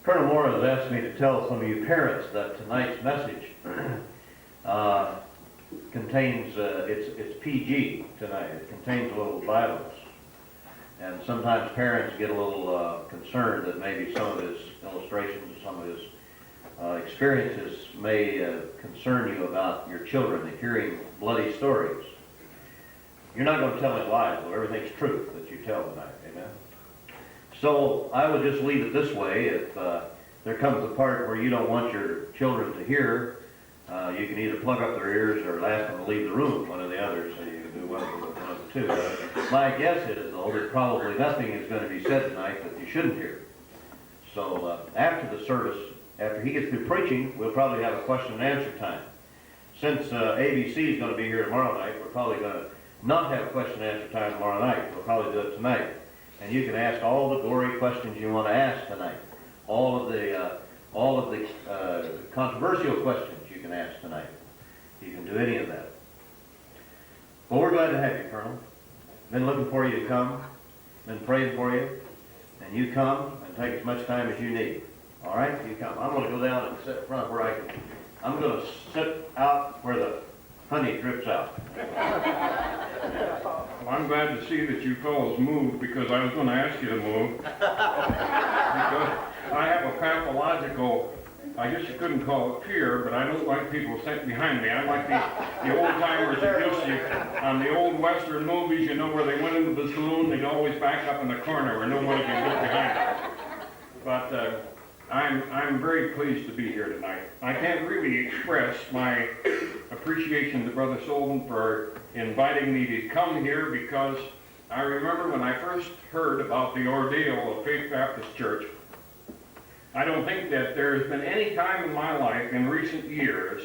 Colonel Mohr has asked me to tell some of you parents that tonight's message contains, it's PG tonight. It contains a little violence. And sometimes parents get a little concerned that maybe some of his illustrations or some of his experiences may concern you about your children hearing bloody stories. You're not going to tell any lies, though. Everything's truth that you tell tonight. Amen? So I would just leave it this way. If there comes a part where you don't want your children to hear, you can either plug up their ears or ask them to leave the room, one or the other, so you can do one of the two. My guess is, though, that probably nothing is going to be said tonight that you shouldn't hear. So after the service, after he gets through preaching, we'll probably have a question and answer time. Since ABC is going to be here tomorrow night, we're probably going to not have a question and answer time tomorrow night. We'll probably do it tonight. And you can ask all the glory questions you want to ask tonight. All of the controversial questions you can ask tonight. You can do any of that. Well, we're glad to have you, Colonel. Been looking for you to come. Been praying for you. And you come and take as much time as you need. All right? You come. I'm going to go down and sit in front where I can. I'm going to sit out where the honey drips out. Well, I'm glad to see that you fellows moved, because I was going to ask you to move. Because I have a pathological, I guess you couldn't call it fear, but I don't like people sitting behind me. I like the old timers that used to, on the old Western movies, you know, where they went into the saloon, they'd always back up in the corner where nobody could get behind them. But I'm very pleased to be here tonight. I can't really express my appreciation to Brother Sullivan for inviting me to come here, because I remember when I first heard about the ordeal of Faith Baptist Church, I don't think that there's been any time in my life in recent years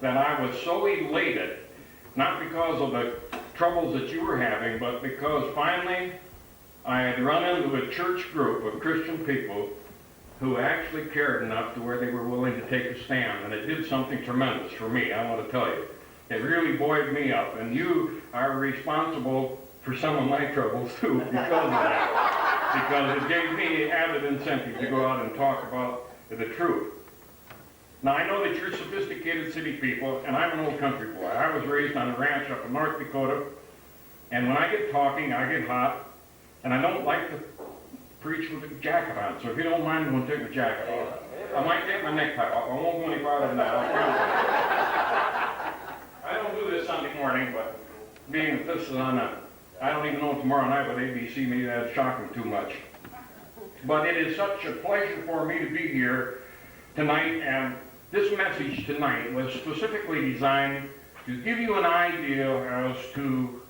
that I was so elated, not because of the troubles that you were having, but because finally I had run into a church group of Christian people who actually cared enough to where they were willing to take a stand. And it did something tremendous for me, I want to tell you. It really buoyed me up. And you are responsible for some of my troubles too because of that. Because it gave me added incentive to go out and talk about the truth. Now, I know that you're sophisticated city people, and I'm an old country boy. I was raised on a ranch up in North Dakota, and when I get talking, I get hot, and I don't like to preach with a jacket on. So if you don't mind, I'm going to take my jacket off. I might take my necktie off. I won't go any farther than that. I don't do this Sunday morning, but being that this is on I don't even know tomorrow night with ABC, maybe that'd shock them too much. But it is such a pleasure for me to be here tonight, and this message tonight was specifically designed to give you an idea as to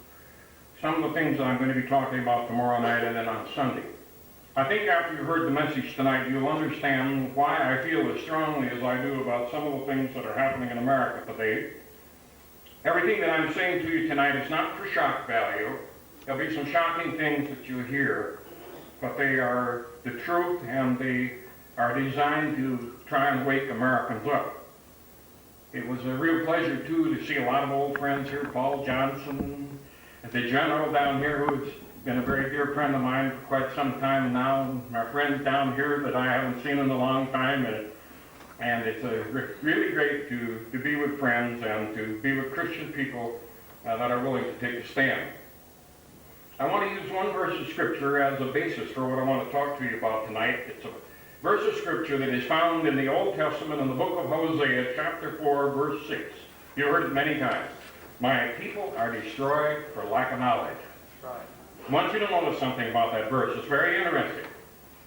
some of the things that I'm going to be talking about tomorrow night and then on Sunday. I think after you heard the message tonight, you'll understand why I feel as strongly as I do about some of the things that are happening in America today. Everything that I'm saying to you tonight is not for shock value. There'll be some shocking things that you hear, but they are the truth, and they are designed to try and wake Americans up. It was a real pleasure, too, to see a lot of old friends here, Paul Johnson, the general down here, who's been a very dear friend of mine for quite some time now. My friends down here that I haven't seen in a long time, and it's really great to be with friends and to be with Christian people that are willing to take a stand. I want to use one verse of Scripture as a basis for what I want to talk to you about tonight. It's a verse of Scripture that is found in the Old Testament in the book of Hosea, chapter 4, verse 6. You've heard it many times. My people are destroyed for lack of knowledge. I want you to notice something about that verse. It's very interesting.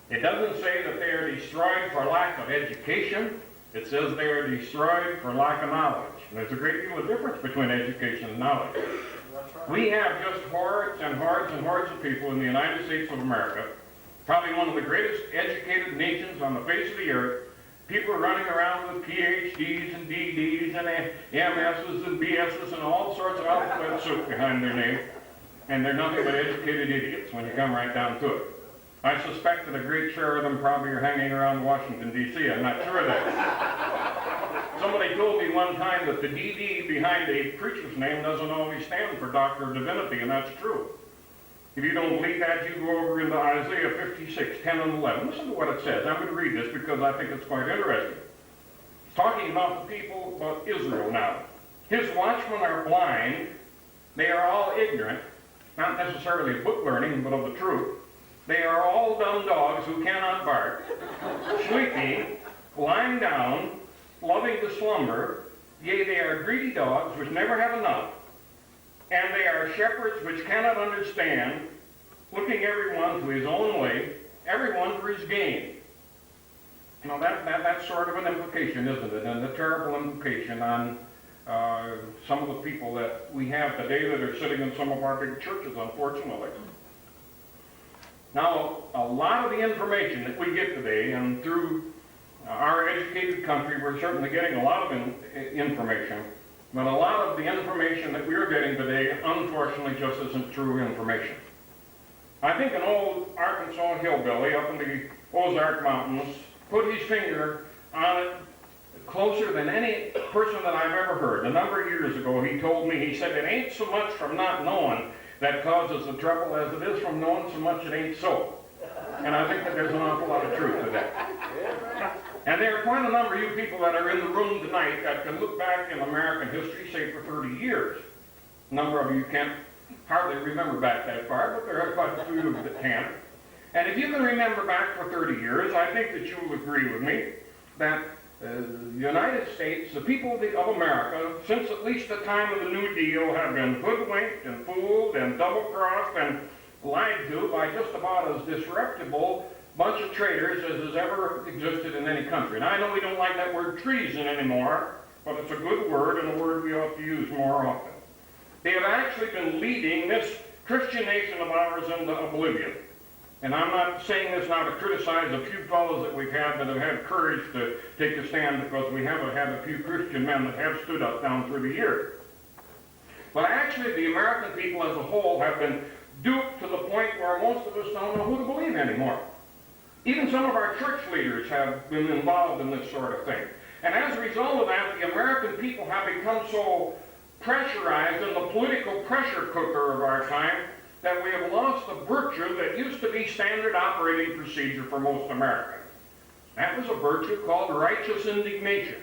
It doesn't say that they are destroyed for lack of education. It says they are destroyed for lack of knowledge. And there's a great deal of difference between education and knowledge. We have just hordes and hordes and hordes of people in the United States of America, probably one of the greatest educated nations on the face of the earth. People are running around with PhDs and DDs and MSs and BSs and all sorts of alphabet soup behind their name. And they're nothing but educated idiots when you come right down to it. I suspect that a great share of them probably are hanging around Washington, D.C. I'm not sure of that. Somebody told me one time that the DD behind a preacher's name doesn't always stand for Doctor of Divinity, and that's true. If you don't believe that, you go over into Isaiah 56, 10 and 11. Listen to what it says. I'm going to read this because I think it's quite interesting. It's talking about the people of Israel now. His watchmen are blind. They are all ignorant, not necessarily of book learning, but of the truth. They are all dumb dogs who cannot bark, sleeping, lying down, loving to slumber. Yea, they are greedy dogs which never have enough. And they are shepherds which cannot understand, looking every one to his own way, every one for his gain. Now that's sort of an implication, isn't it? And a terrible implication on some of the people that we have today that are sitting in some of our big churches, unfortunately. Now, a lot of the information that we get today, and through our educated country, we're certainly getting a lot of information, but a lot of the information that we're getting today, unfortunately, just isn't true information. I think an old Arkansas hillbilly up in the Ozark Mountains put his finger on it closer than any person that I've ever heard. A number of years ago, he told me, he said, it ain't so much from not knowing that causes the trouble as it is from knowing so much it ain't so. And I think that there's an awful lot of truth to that. And there are quite a number of you people that are in the room tonight that can look back in American history, say for 30 years. A number of you can't hardly remember back that far, but there are quite a few that can. And if you can remember back for 30 years, I think that you will agree with me that the United States, the people of America, since at least the time of the New Deal, have been hoodwinked and fooled and double-crossed and lied to by just about as disreputable bunch of traitors as has ever existed in any country. And I know we don't like that word treason anymore, but it's a good word and a word we ought to use more often. They have actually been leading this Christian nation of ours into oblivion. And I'm not saying this now to criticize a few fellows that we've had that have had courage to take a stand, because we have had a few Christian men that have stood up down through the years. But actually the American people as a whole have been duped to the point where most of us don't know who to believe anymore. Even some of our church leaders have been involved in this sort of thing. And as a result of that, the American people have become so pressurized in the political pressure cooker of our time that we have lost the virtue that used to be standard operating procedure for most Americans. That was a virtue called righteous indignation.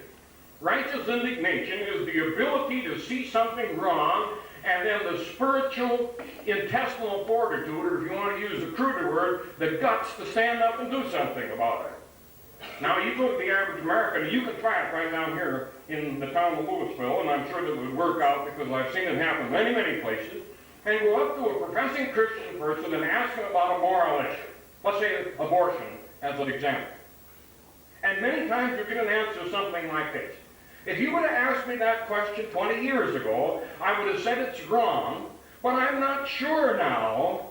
Righteous indignation is the ability to see something wrong and then the spiritual intestinal fortitude, or if you want to use a cruder word, the guts to stand up and do something about it. Now, you go to the average American, and you can try it right down here in the town of Louisville, and I'm sure that it would work out because I've seen it happen many, many places, and go up to a professing Christian person and ask him about a moral issue. Let's say abortion as an example. And many times you get an answer something like this. If you would have asked me that question 20 years ago, I would have said it's wrong, but I'm not sure now.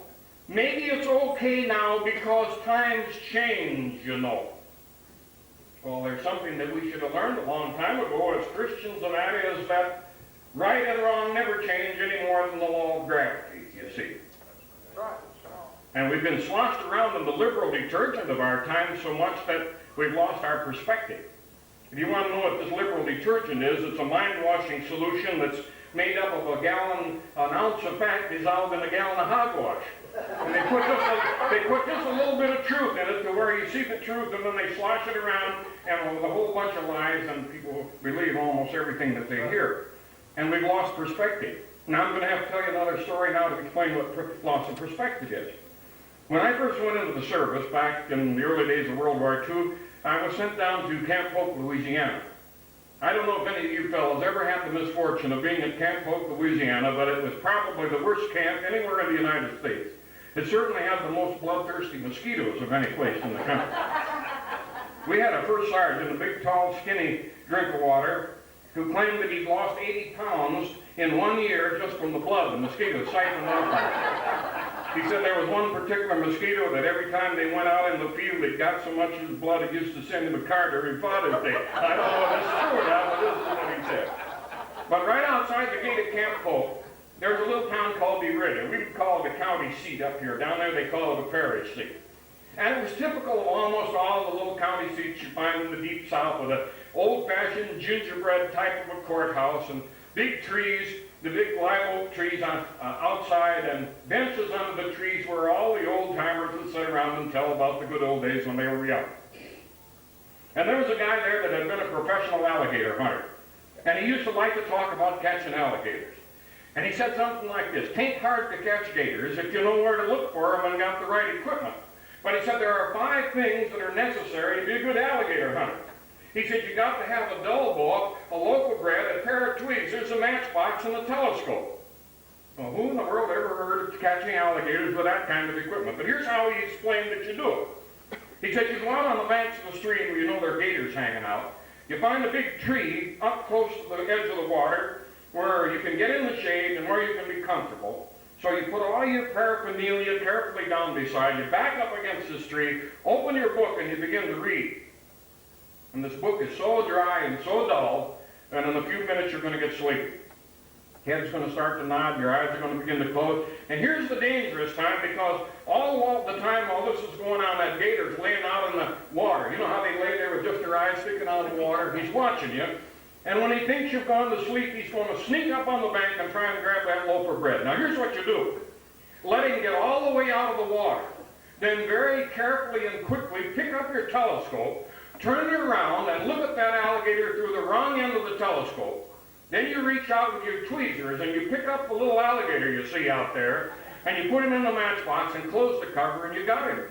Maybe it's okay now because times change, you know. Well, there's something that we should have learned a long time ago as Christians, and that is that right and wrong never change any more than the law of gravity, you see. And we've been sloshed around in the liberal detergent of our time so much that we've lost our perspective. If you want to know what this liberal detergent is, it's a mind-washing solution that's made up of an ounce of fat dissolved in a gallon of hogwash. And they put just a little bit of truth in it to where you see the truth, and then they slosh it around and with a whole bunch of lies, and people believe almost everything that they hear. And we've lost perspective. Now I'm going to have to tell you another story now to explain what loss of perspective is. When I first went into the service back in the early days of World War II, I was sent down to Camp Polk, Louisiana. I don't know if any of you fellows ever had the misfortune of being at Camp Polk, Louisiana, but it was probably the worst camp anywhere in the United States. It certainly had the most bloodthirsty mosquitoes of any place in the country. We had a first sergeant, a big, tall, skinny drink of water, who claimed that he'd lost 80 pounds in 1 year just from the blood the mosquitoes siphoned off him. He said there was one particular mosquito that every time they went out in the field, it got so much of his blood it used to send him a card every Father's Day. I don't know if it's true or not, but this is what he said. But right outside the gate at Camp Polk, there's a little town called DeRidder. We would call it a county seat up here. Down there they call it a parish seat. And it was typical of almost all the little county seats you find in the deep south with an old-fashioned gingerbread type of a courthouse, and big trees, the big live oak trees on outside, and benches under the trees where all the old timers would sit around and tell about the good old days when they were young. And there was a guy there that had been a professional alligator hunter. And he used to like to talk about catching alligators. And he said something like this: "'Tain't hard to catch gators if you know where to look for them and got the right equipment." But he said there are 5 things that are necessary to be a good alligator hunter. He said you got to have a dull bow, a local bred, a pair of tweezers, a matchbox, and a telescope. Well, who in the world ever heard of catching alligators with that kind of equipment? But here's how he explained that you do it. He said you go out on the banks of the stream where you know there are gators hanging out. You find a big tree up close to the edge of the water where you can get in the shade and where you can be comfortable. So you put all your paraphernalia carefully down beside you, back up against this tree, open your book, and you begin to read. And this book is so dry and so dull that in a few minutes you're going to get sleepy. Head's going to start to nod, your eyes are going to begin to close. And here's the dangerous time, because all the time while this is going on, that gator's laying out in the water. You know how they lay there with just their eyes sticking out of the water? He's watching you. And when he thinks you've gone to sleep, he's going to sneak up on the bank and try and grab that loaf of bread. Now here's what you do. Let him get all the way out of the water. Then very carefully and quickly pick up your telescope, turn it around, and look at that alligator through the wrong end of the telescope. Then you reach out with your tweezers and you pick up the little alligator you see out there, and you put him in the matchbox and close the cover, and you got him.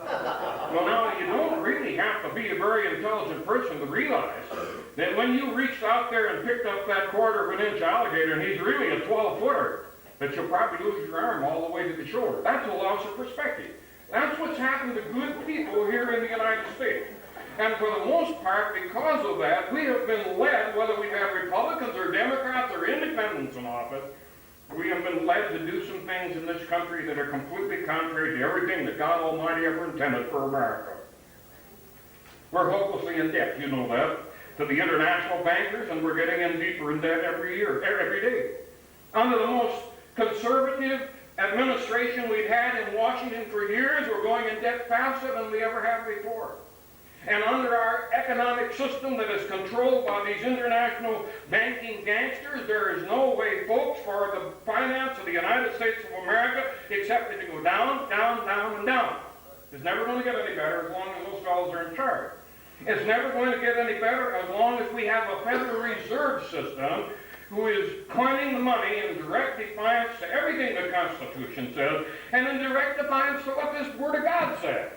Well, now, you don't really have to be a very intelligent person to realize that when you reached out there and picked up that 1/4 of an inch alligator, and he's really a 12-footer, that you'll probably lose your arm all the way to the shoulder. That's a loss of perspective. That's what's happened to good people here in the United States. And for the most part, because of that, we have been led, whether we have Republicans or Democrats or independents in office, we have been led to do some things in this country that are completely contrary to everything that God Almighty ever intended for America. We're hopelessly in debt, you know that, to the international bankers, and we're getting in deeper in debt every day. Under the most conservative administration we've had in Washington for years, we're going in debt faster than we ever have before. And under our economic system that is controlled by these international banking gangsters, there is no way, folks, for the finance of the United States of America except that you go down, down, down, and down. It's never going to get any better as long as those fellows are in charge. It's never going to get any better as long as we have a Federal Reserve System who is coining the money in direct defiance to everything the Constitution says, and in direct defiance to what this Word of God says.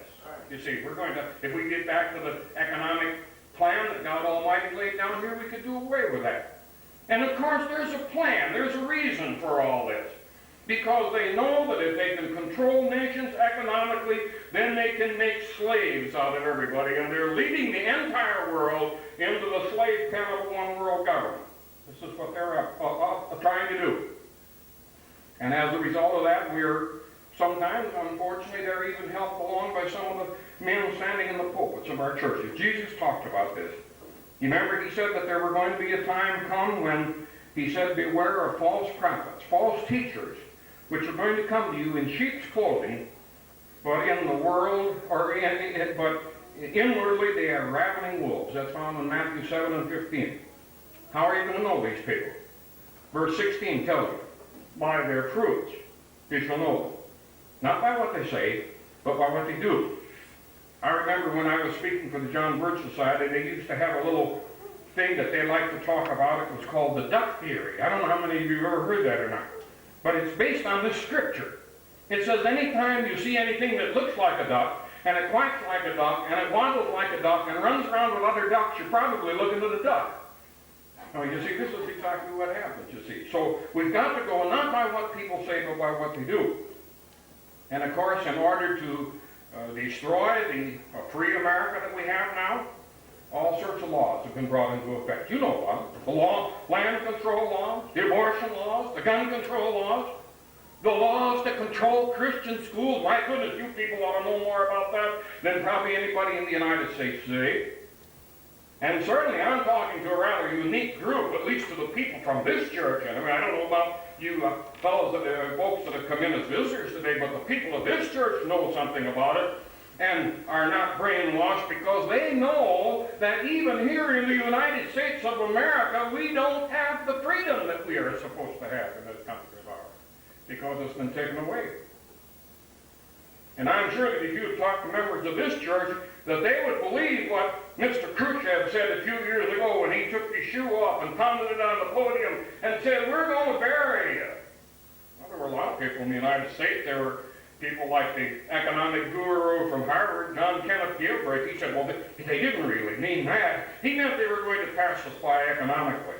You see, we're going to, if we get back to the economic plan that God Almighty laid down here, we could do away with that. And of course, there's a plan, there's a reason for all this. Because they know that if they can control nations economically, then they can make slaves out of everybody. And they're leading the entire world into the slave pen of a one world government. This is what they're trying to do. And as a result of that, sometimes, unfortunately, they're even helped along by some of the men standing in the pulpits of our churches. Jesus talked about this. You remember, he said that there were going to be a time come when, he said, beware of false prophets, false teachers, which are going to come to you in sheep's clothing, but in the world, but inwardly they are ravening wolves. That's found in Matthew 7 and 15. How are you going to know these people? Verse 16 tells you, by their fruits you shall know them. Not by what they say, but by what they do. I remember when I was speaking for the John Birch Society, they used to have a little thing that they liked to talk about. It was called the duck theory. I don't know how many of you have ever heard that or not. But it's based on this scripture. It says anytime you see anything that looks like a duck, and it quacks like a duck, and it waddles like a duck, and runs around with other ducks, you're probably looking at a duck. Now, you see, this is exactly what happens, you see. So we've got to go not by what people say, but by what they do. And of course, in order to destroy the free America that we have now, all sorts of laws have been brought into effect. You know them. The land control laws, the abortion laws, the gun control laws, the laws to control Christian schools. My goodness, you people ought to know more about that than probably anybody in the United States today. And certainly I'm talking to a rather unique group, at least to the people from this church. I mean, I don't know about you fellows, folks that have come in as visitors today, but the people of this church know something about it. and are not brainwashed, because they know that even here in the United States of America, we don't have the freedom that we are supposed to have in this country of ours, because it's been taken away. And I'm sure that if you talk to members of this church, that they would believe what Mr. Khrushchev said a few years ago when he took his shoe off and pounded it on the podium and said, "We're going to bury you." Well, there were a lot of people in the United States. There were people like the economic guru from Harvard, John Kenneth Galbraith. He said, well, they didn't really mean that. He meant they were going to pass us by economically.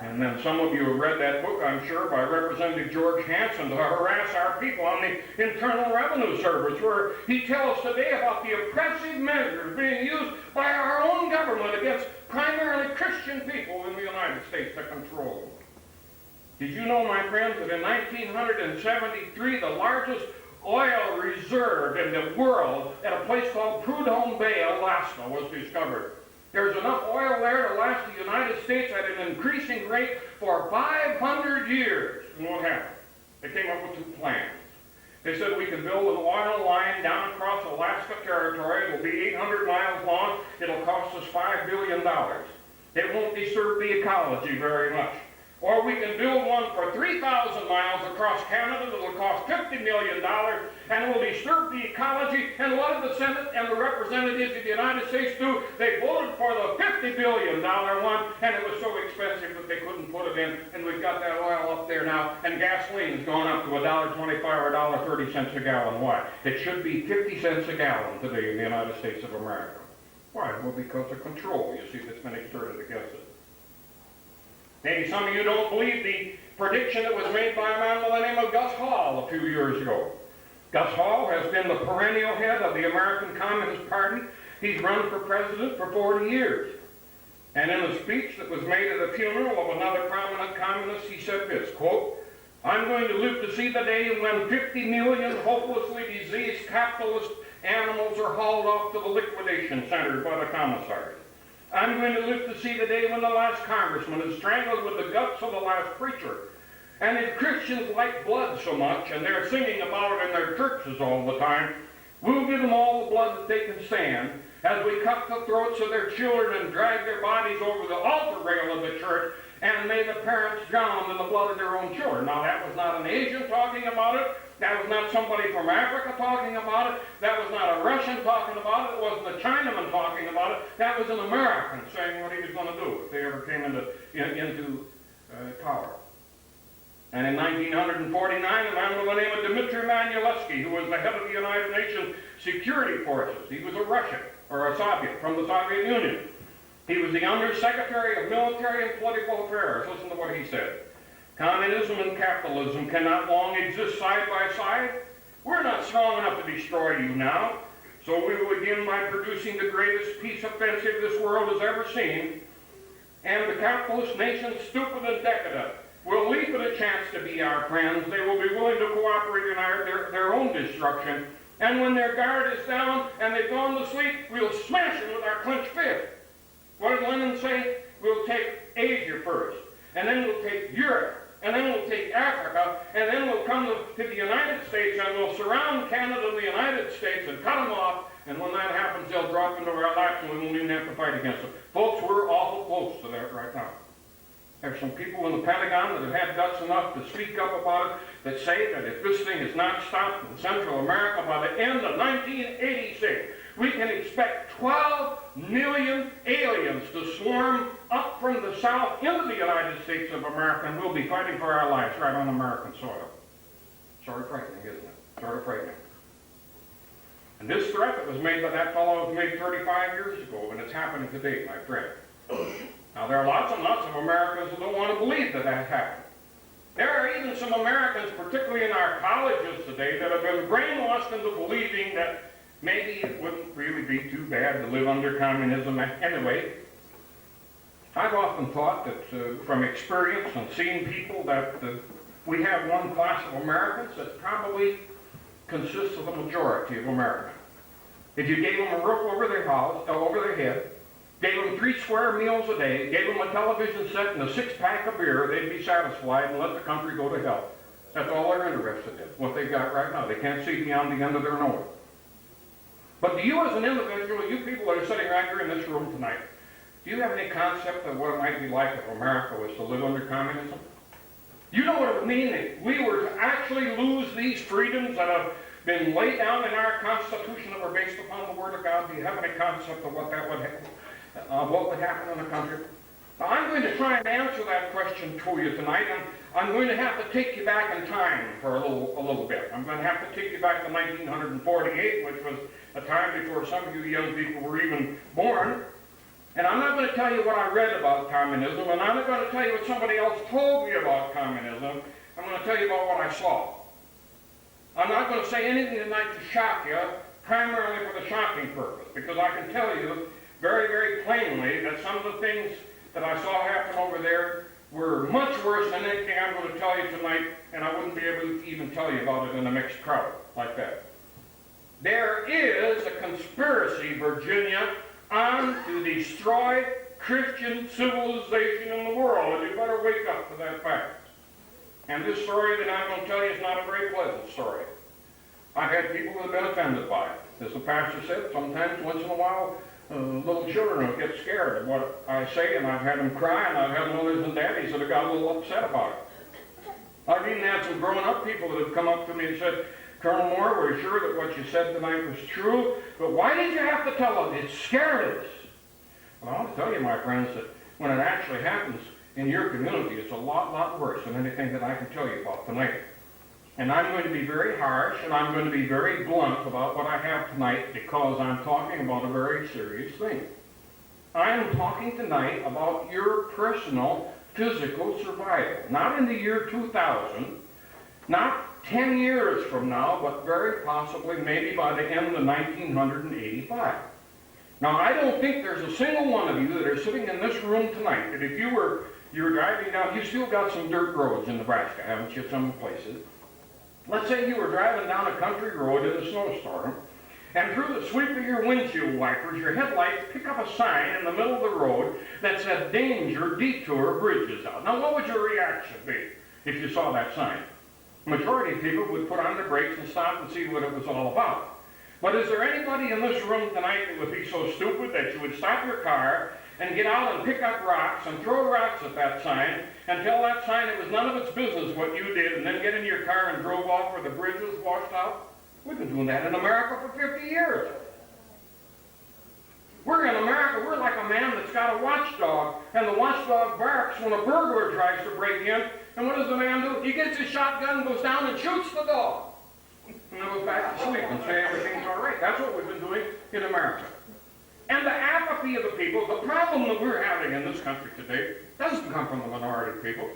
And then some of you have read that book, I'm sure, by Representative George Hansen, to harass our people on the Internal Revenue Service, where he tells us today about the oppressive measures being used by our own government against primarily Christian people in the United States to control them. Did you know, my friends, that in 1973, the largest oil reserve in the world at a place called Prudhomme Bay, Alaska, was discovered? There's enough oil there to last the United States at an increasing rate for 500 years. And what happened? They came up with two plans. They said we can build an oil line down across Alaska territory. It'll be 800 miles long. It'll cost us $5 billion. It won't disturb the ecology very much. Or we can build one for 3,000 miles across Canada that'll cost $50 million and will disturb the ecology. And what did the Senate and the representatives of the United States do? They voted for the $50 billion one, and it was so expensive that they couldn't put it in. And we've got that oil up there now, and gasoline's gone up to $1.25 or $1.30 a gallon. Why? It should be 50 cents a gallon today in the United States of America. Why? Well, because of control, you see, that's been exerted against it. Maybe some of you don't believe the prediction that was made by a man by the name of Gus Hall a few years ago. Gus Hall has been the perennial head of the American Communist Party. He's run for president for 40 years. And in a speech that was made at the funeral of another prominent communist, he said this, quote, "I'm going to live to see the day when 50 million hopelessly diseased capitalist animals are hauled off to the liquidation centers by the commissaries. I'm going to live to see the day when the last congressman is strangled with the guts of the last preacher. And if Christians like blood so much, and they're singing about it in their churches all the time, we'll give them all the blood that they can stand as we cut the throats of their children and drag their bodies over the altar rail of the church, and may the parents drown in the blood of their own children." Now, that was not an Asian talking about it. That was not somebody from Africa talking about it. That was not a Russian talking about it. It wasn't a Chinaman talking about it. That was an American saying what he was going to do if they ever came into power. And in 1949, a man by the name of Dmitry Manulevsky, who was the head of the United Nations Security Forces, he was a Russian, or a Soviet, from the Soviet Union. He was the Undersecretary of Military and Political Affairs. Listen to what he said. "Communism and capitalism cannot long exist side by side. We're not strong enough to destroy you now, so we will begin by producing the greatest peace offensive this world has ever seen. And the capitalist nations, stupid and decadent, will leap at a chance to be our friends. They will be willing to cooperate in their own destruction. And when their guard is down and they've gone to sleep, we'll smash them with our clenched fist." What did Lenin say? We'll take Asia first, and then we'll take Europe, and then we'll take Africa, and then we'll come to the United States, and we'll surround Canada and the United States and cut them off, and when that happens, they'll drop into our laps, and we won't even have to fight against them. Folks, we're awful close to that right now. There's some people in the Pentagon that have had guts enough to speak up about it, that say that if this thing is not stopped in Central America by the end of 1986, we can expect 12 million aliens to swarm up from the south into the United States of America, and we'll be fighting for our lives right on American soil. Sort of frightening, isn't it? Sort of frightening. And this threat that was made by that fellow was made 35 years ago, and it's happening today, my friend. Now, there are lots and lots of Americans who don't want to believe that that happened. There are even some Americans, particularly in our colleges today, that have been brainwashed into believing that maybe it wouldn't really be too bad to live under communism anyway. I've often thought that from experience and seeing people that we have one class of Americans that probably consists of the majority of Americans. If you gave them a roof over their house, over their head, gave them 3 square meals a day, gave them a television set and a 6-pack of beer, they'd be satisfied and let the country go to hell. That's all they're interested in, what they've got right now. They can't see beyond the end of their nose. But do you as an individual, you people that are sitting right here in this room tonight, do you have any concept of what it might be like if America was to live under communism? You know what it would mean if we were to actually lose these freedoms that have been laid down in our Constitution that were based upon the Word of God? Do you have any concept of what that would what would happen in the country? Now, I'm going to try and answer that question to you tonight, and I'm going to have to take you back in time for a little bit. I'm going to have to take you back to 1948, which was a time before some of you young people were even born. And I'm not going to tell you what I read about communism, and I'm not going to tell you what somebody else told me about communism. I'm going to tell you about what I saw. I'm not going to say anything tonight to shock you, primarily for the shocking purpose, because I can tell you very, very plainly that some of the things that I saw happen over there were much worse than anything I'm going to tell you tonight, and I wouldn't be able to even tell you about it in a mixed crowd like that. There is a conspiracy, Virginia, on to destroy Christian civilization in the world, and you better wake up to that fact. And this story that I'm going to tell you is not a very pleasant story. I've had people that have been offended by it. As the pastor said, sometimes, once in a while, little children will get scared of what I say, and I've had them cry, and I've had mothers and daddies that have got a little upset about it. I've even had some grown-up people that have come up to me and said, Colonel Mohr, we're sure that what you said tonight was true, but why did you have to tell us? It scared us. Well, I'll tell you, my friends, that when it actually happens in your community, it's a lot worse than anything that I can tell you about tonight. And I'm going to be very harsh, and I'm going to be very blunt about what I have tonight, because I'm talking about a very serious thing. I'm talking tonight about your personal physical survival. Not in the year 2000, not 10 years from now, but very possibly maybe by the end of 1985. Now, I don't think there's a single one of you that are sitting in this room tonight that if you were driving down, you still got some dirt roads in Nebraska, haven't you, some places? Let's say you were driving down a country road in a snowstorm, and through the sweep of your windshield wipers, your headlights pick up a sign in the middle of the road that said, "Danger, detour, bridges out." Now, what would your reaction be if you saw that sign? The majority of people would put on their brakes and stop and see what it was all about. But is there anybody in this room tonight that would be so stupid that you would stop your car and get out and pick up rocks and throw rocks at that sign and tell that sign it was none of its business what you did, and then get in your car and drove off where the bridge was washed out? We've been doing that in America for 50 years. We're in America, we're like a man that's got a watchdog, and the watchdog barks when a burglar tries to break in, and what does the man do? He gets his shotgun, goes down and shoots the dog, and then goes back to sleep and say everything's all right. That's what we've been doing in America. And the apathy of the people, the problem that we're having in this country today, doesn't come from the minority people.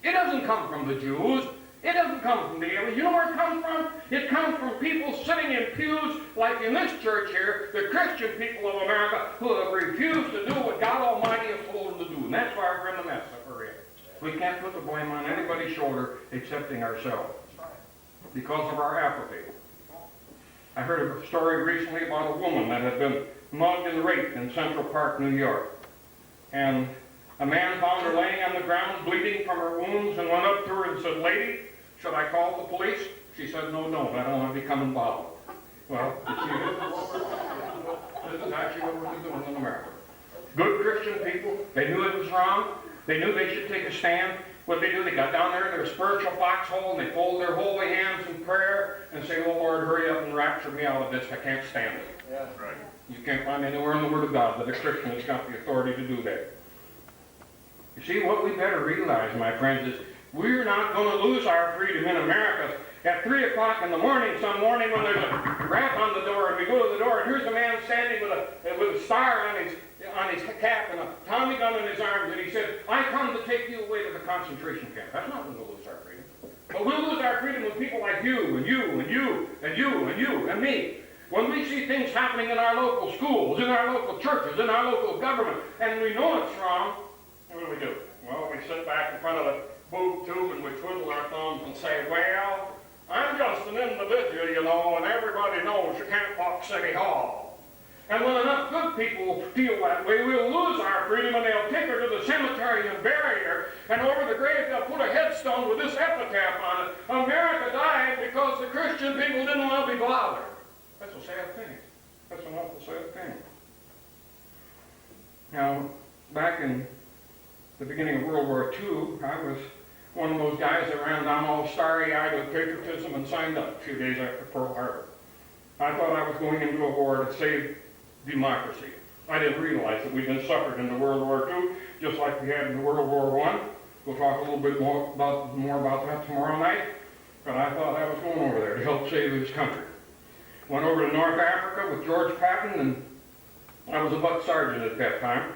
It doesn't come from the Jews. It doesn't come from the aliens. You know where it comes from? It comes from people sitting in pews, like in this church here, the Christian people of America, who have refused to do what God Almighty has told them to do. And that's why we're in the mess that we're in. We can't put the blame on anybody's shoulder excepting ourselves because of our apathy. I heard a story recently about a woman that had been mugged and raped in Central Park, New York. And a man found her laying on the ground, bleeding from her wounds, and went up to her and said, "Lady, should I call the police?" She said, "No, I don't want to become involved." Well, you see, this is actually what we're doing in America. Good Christian people, they knew it was wrong. They knew they should take a stand. What they do, they got down there in their spiritual foxhole, and they fold their holy hands in prayer and say, "Oh, Lord, hurry up and rapture me out of this. I can't stand it." Yeah, right. You can't find anywhere in the Word of God that a Christian has got the authority to do that. You see, what we better realize, my friends, is we're not going to lose our freedom in America. At 3 o'clock in the morning, some morning, when there's a rap on the door, and we go to the door, and here's a man standing with a star on his cap and a Tommy gun in his arms, and he said, "I come to take you away to the concentration camp." That's not when we'll lose our freedom. But we'll lose our freedom with people like you, and you, and you, and you, and you, and me. When we see things happening in our local schools, in our local churches, in our local government, and we know it's wrong, what do? Well, we sit back in front of the boob tube and we twiddle our thumbs and say, "Well, I'm just an individual, you know, and everybody knows you can't walk City Hall." And when enough good people feel that way, we'll lose our freedom, and they'll take her to the cemetery and bury her, and over the grave they'll put a headstone with this epitaph on it: "America died because the Christian people didn't want to be bothered." That's a sad thing. That's an awful sad thing. Now, back in the beginning of World War II, I was one of those guys that ran down all starry-eyed with patriotism and signed up a few days after Pearl Harbor. I thought I was going into a war to save democracy. I didn't realize that we'd been suckered into World War II, just like we had in World War I. We'll talk a little bit more about that tomorrow night. But I thought I was going over there to help save this country. Went over to North Africa with George Patton, and I was a buck sergeant at that time,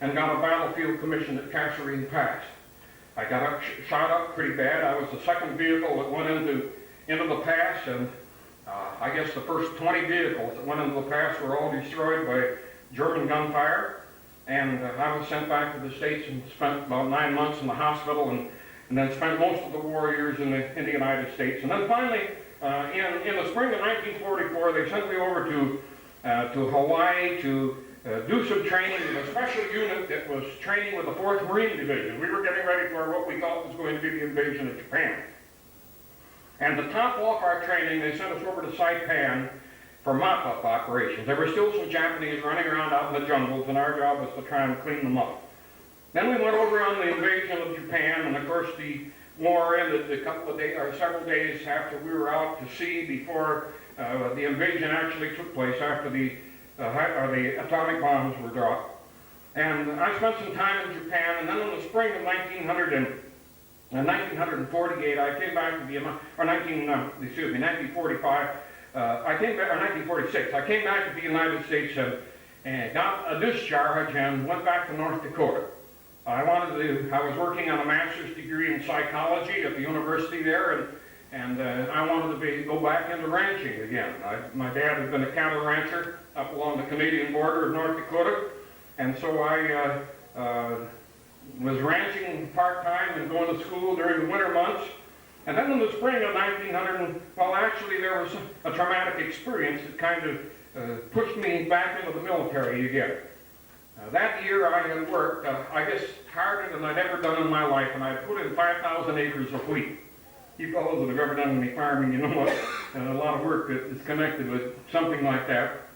and got a battlefield commission at Kasserine Pass. I got shot up pretty bad. I was the second vehicle that went into the pass, and I guess the first 20 vehicles that went into the pass were all destroyed by German gunfire. And I was sent back to the States and spent about 9 months in the hospital, and then spent most of the war years in the United States. And then finally, in the spring of 1944, they sent me over to Hawaii to do some training with a special unit that was training with the 4th Marine Division. We were getting ready for what we thought was going to be the invasion of Japan. And to top off our training, they sent us over to Saipan for mop-up operations. There were still some Japanese running around out in the jungles, and our job was to try and clean them up. Then we went over on the invasion of Japan, and of course the war ended a couple of days, or several days after we were out to sea before the invasion actually took place, after the atomic bombs were dropped. And I spent some time in Japan, and then in the spring of 1948, I came back to the, or 1945, I came back, or 1946, I came back to the United States and got a discharge and went back to North Dakota. I was working on a master's degree in psychology at the university there, and I wanted to go back into ranching again. My dad had been a cattle rancher up along the Canadian border of North Dakota, and so I was ranching part-time and going to school during the winter months. And then in the spring of 1900, well, actually there was a traumatic experience that kind of pushed me back into the military again. That year I had worked, I guess, harder than I'd ever done in my life, and I put in 5,000 acres of wheat. You fellows that have ever done any farming, you know what, a lot of work that is connected with something like that.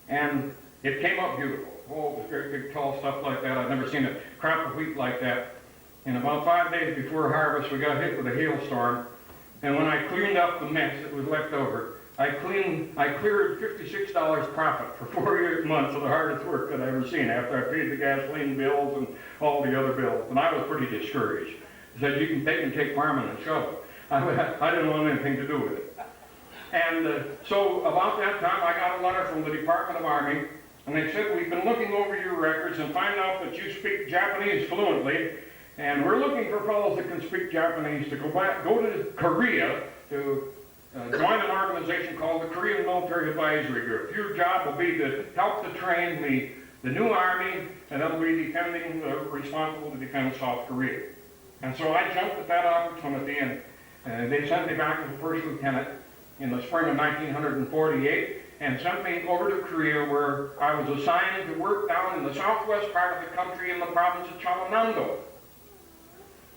And it came up beautiful. Oh, it was great big tall stuff like that. I'd never seen a crop of wheat like that. And about 5 days before harvest, we got hit with a hailstorm. And when I cleaned up the mess that was left over, I cleared $56 profit for 48 months of the hardest work that I ever seen, after I paid the gasoline bills and all the other bills. And I was pretty discouraged. I said, they can take farming and shovel. I didn't want anything to do with it. And so about that time, I got a letter from the Department of Army, and they said, we've been looking over your records and find out that you speak Japanese fluently, and we're looking for fellows that can speak Japanese to go to Korea to join an organization called the Korean Military Advisory Group. Your job will be to help to train the new army, and that'll be responsible to defend South Korea. And so I jumped at that opportunity, and they sent me back as a first lieutenant in the spring of 1948, and sent me over to Korea, where I was assigned to work down in the southwest part of the country in the province of Jeollanam-do.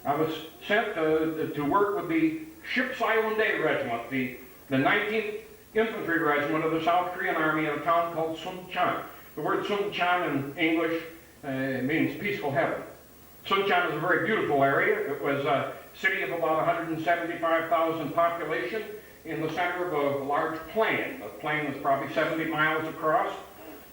I was sent to work with the Ship Silent-Day Regiment, the 19th Infantry Regiment of the South Korean Army in a town called Suncheon. The word Suncheon in English means peaceful heaven. Suncheon is a very beautiful area. It was a city of about 175,000 population in the center of a large plain. The plain was probably 70 miles across.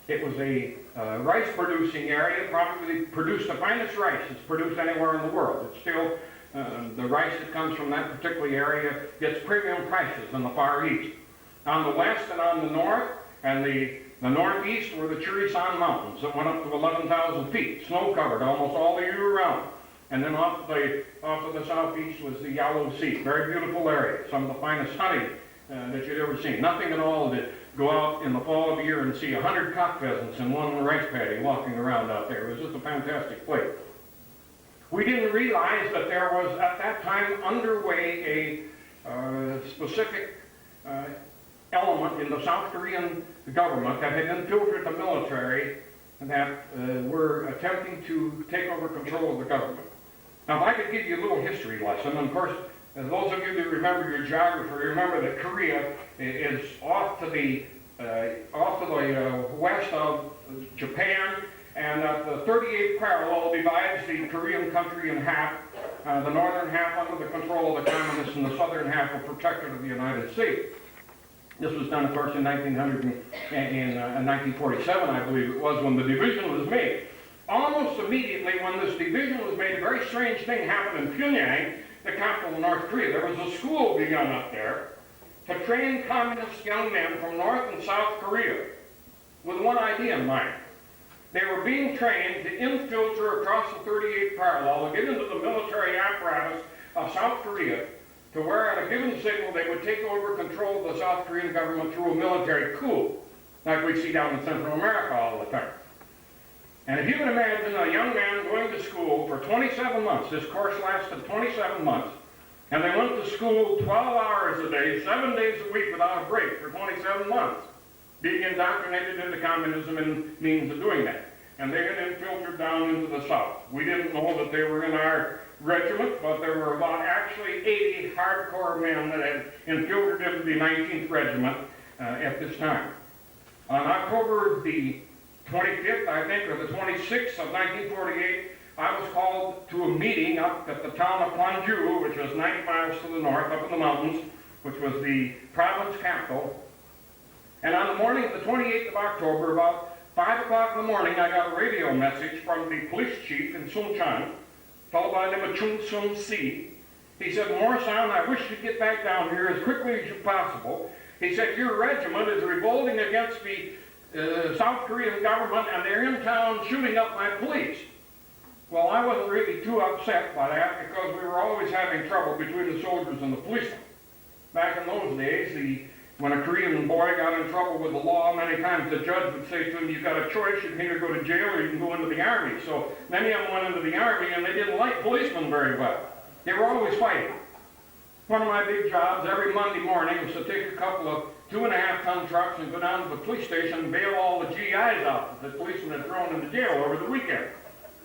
It was a rice-producing area, probably produced the finest rice that's produced anywhere in the world. It's still, the rice that comes from that particular area gets premium prices in the Far East. On the west and on the north, and the northeast were the Churisan Mountains that went up to 11,000 feet, snow-covered almost all the year round. And then off to the southeast was the Yellow Sea, very beautiful area, some of the finest honey that you'd ever seen. Nothing at all to go out in the fall of the year and see 100 cock pheasants in one rice paddy walking around out there. It was just a fantastic place. We didn't realize that there was at that time underway a specific element in the South Korean government that had infiltrated the military and that were attempting to take over control of the government. Now, if I could give you a little history lesson, and of course, those of you that remember your geography, remember that Korea is off to the off to the west of Japan, and the 38th parallel divides the Korean country in half. The northern half under the control of the communists, and the southern half were protected of the United States. This was done, of course, in 1947, I believe it was, when the division was made. Almost immediately when this division was made, a very strange thing happened in Pyongyang, the capital of North Korea. There was a school begun up there to train communist young men from North and South Korea with one idea in mind. They were being trained to infiltrate across the 38th parallel, to get into the military apparatus of South Korea, to where at a given signal they would take over control of the South Korean government through a military coup, like we see down in Central America all the time. And if you can imagine a young man going to school for 27 months, this course lasted 27 months, and they went to school 12 hours a day, 7 days a week without a break for 27 months, being indoctrinated into communism and means of doing that. And they had infiltrated down into the South. We didn't know that they were in our regiment, but there were about actually 80 hardcore men that had infiltrated into the 19th Regiment at this time. On October the 25th, I think, or the 26th of 1948, I was called to a meeting up at the town of Gwangju, which was 90 miles to the north, up in the mountains, which was the province capital. And on the morning of the 28th of October, about 5 o'clock in the morning, I got a radio message from the police chief in Suncheon, fellow by the name of Chung Sun Si. He said, "Mohr-san, I wish you'd get back down here as quickly as possible." He said, "Your regiment is revolting against the South Korean government, and they're in town shooting up my police." Well, I wasn't really too upset by that, because we were always having trouble between the soldiers and the policemen. Back in those days, when a Korean boy got in trouble with the law, many times the judge would say to him, "You've got a choice, you can either go to jail or you can go into the army." So many of them went into the army, and they didn't like policemen very well. They were always fighting. One of my big jobs every Monday morning was to take a couple of 2.5-ton trucks and go down to the police station and bail all the GIs out that the policemen had thrown into jail over the weekend.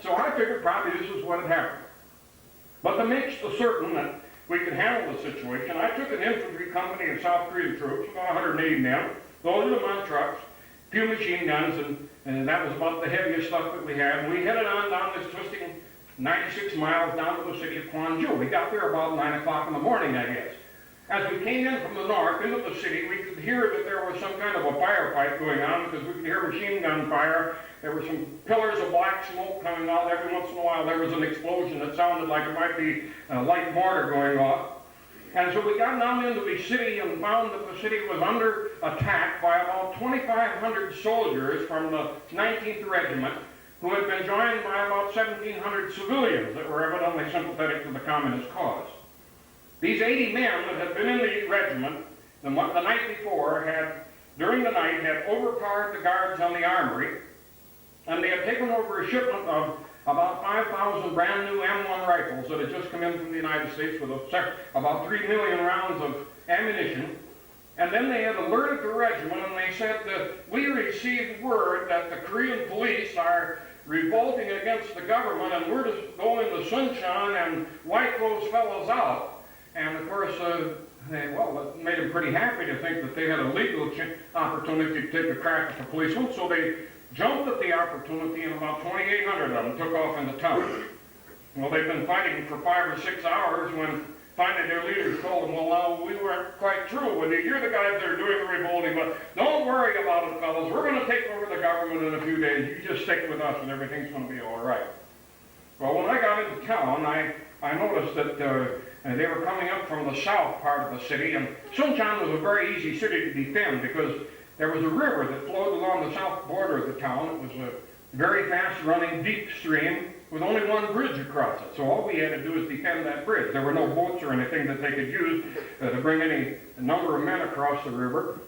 So I figured probably this is what had happened. But to make certain that we could handle the situation, I took an infantry company of South Korean troops, about 180 men, loaded them on trucks, a few machine guns, and that was about the heaviest stuff that we had. And we headed on down this twisting 96 miles down to the city of Gwangju. We got there about 9 o'clock in the morning, I guess. As we came in from the north into the city, we could hear that there was some kind of a firefight going on, because we could hear machine gun fire. There were some pillars of black smoke coming out. Every once in a while there was an explosion that sounded like it might be a light mortar going off. And so we got down into the city and found that the city was under attack by about 2,500 soldiers from the 19th Regiment, who had been joined by about 1,700 civilians that were evidently sympathetic to the communist cause. These 80 men that had been in the regiment the night before during the night, had overpowered the guards on the armory, and they had taken over a shipment of about 5,000 brand new M1 rifles that had just come in from the United States with about 3 million rounds of ammunition. And then they had alerted the regiment, and they said that we received word that the Korean police are revolting against the government, and we're to go into Suncheon and wipe those fellows out. And of course, it made them pretty happy to think that they had a legal opportunity to take a crack at the policemen, so they jumped at the opportunity, and about 2,800 of them took off into town. Well, they'd been fighting for 5 or 6 hours when finally their leaders told them, "Well, now, we weren't quite true with you. You're the guys that are doing the revolting, but don't worry about it, fellas. We're going to take over the government in a few days. You just stick with us and everything's going to be all right." Well, when I got into town, I noticed that they were coming up from the south part of the city, and Suncheon was a very easy city to defend because there was a river that flowed along the south border of the town. It was a very fast-running, deep stream with only one bridge across it. So all we had to do was defend that bridge. There were no boats or anything that they could use to bring any number of men across the river.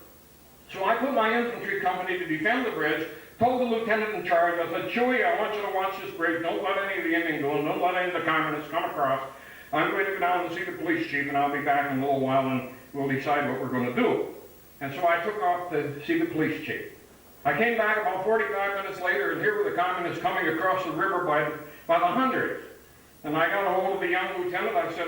So I put my infantry company to defend the bridge, told the lieutenant in charge, I said, "Chewie, I want you to watch this bridge. Don't let any of the Indians go, and don't let any of the communists come across. I'm going to go down and see the police chief, and I'll be back in a little while, and we'll decide what we're going to do." And so I took off to see the police chief. I came back about 45 minutes later, and here were the communists coming across the river by the hundreds. And I got a hold of the young lieutenant. I said,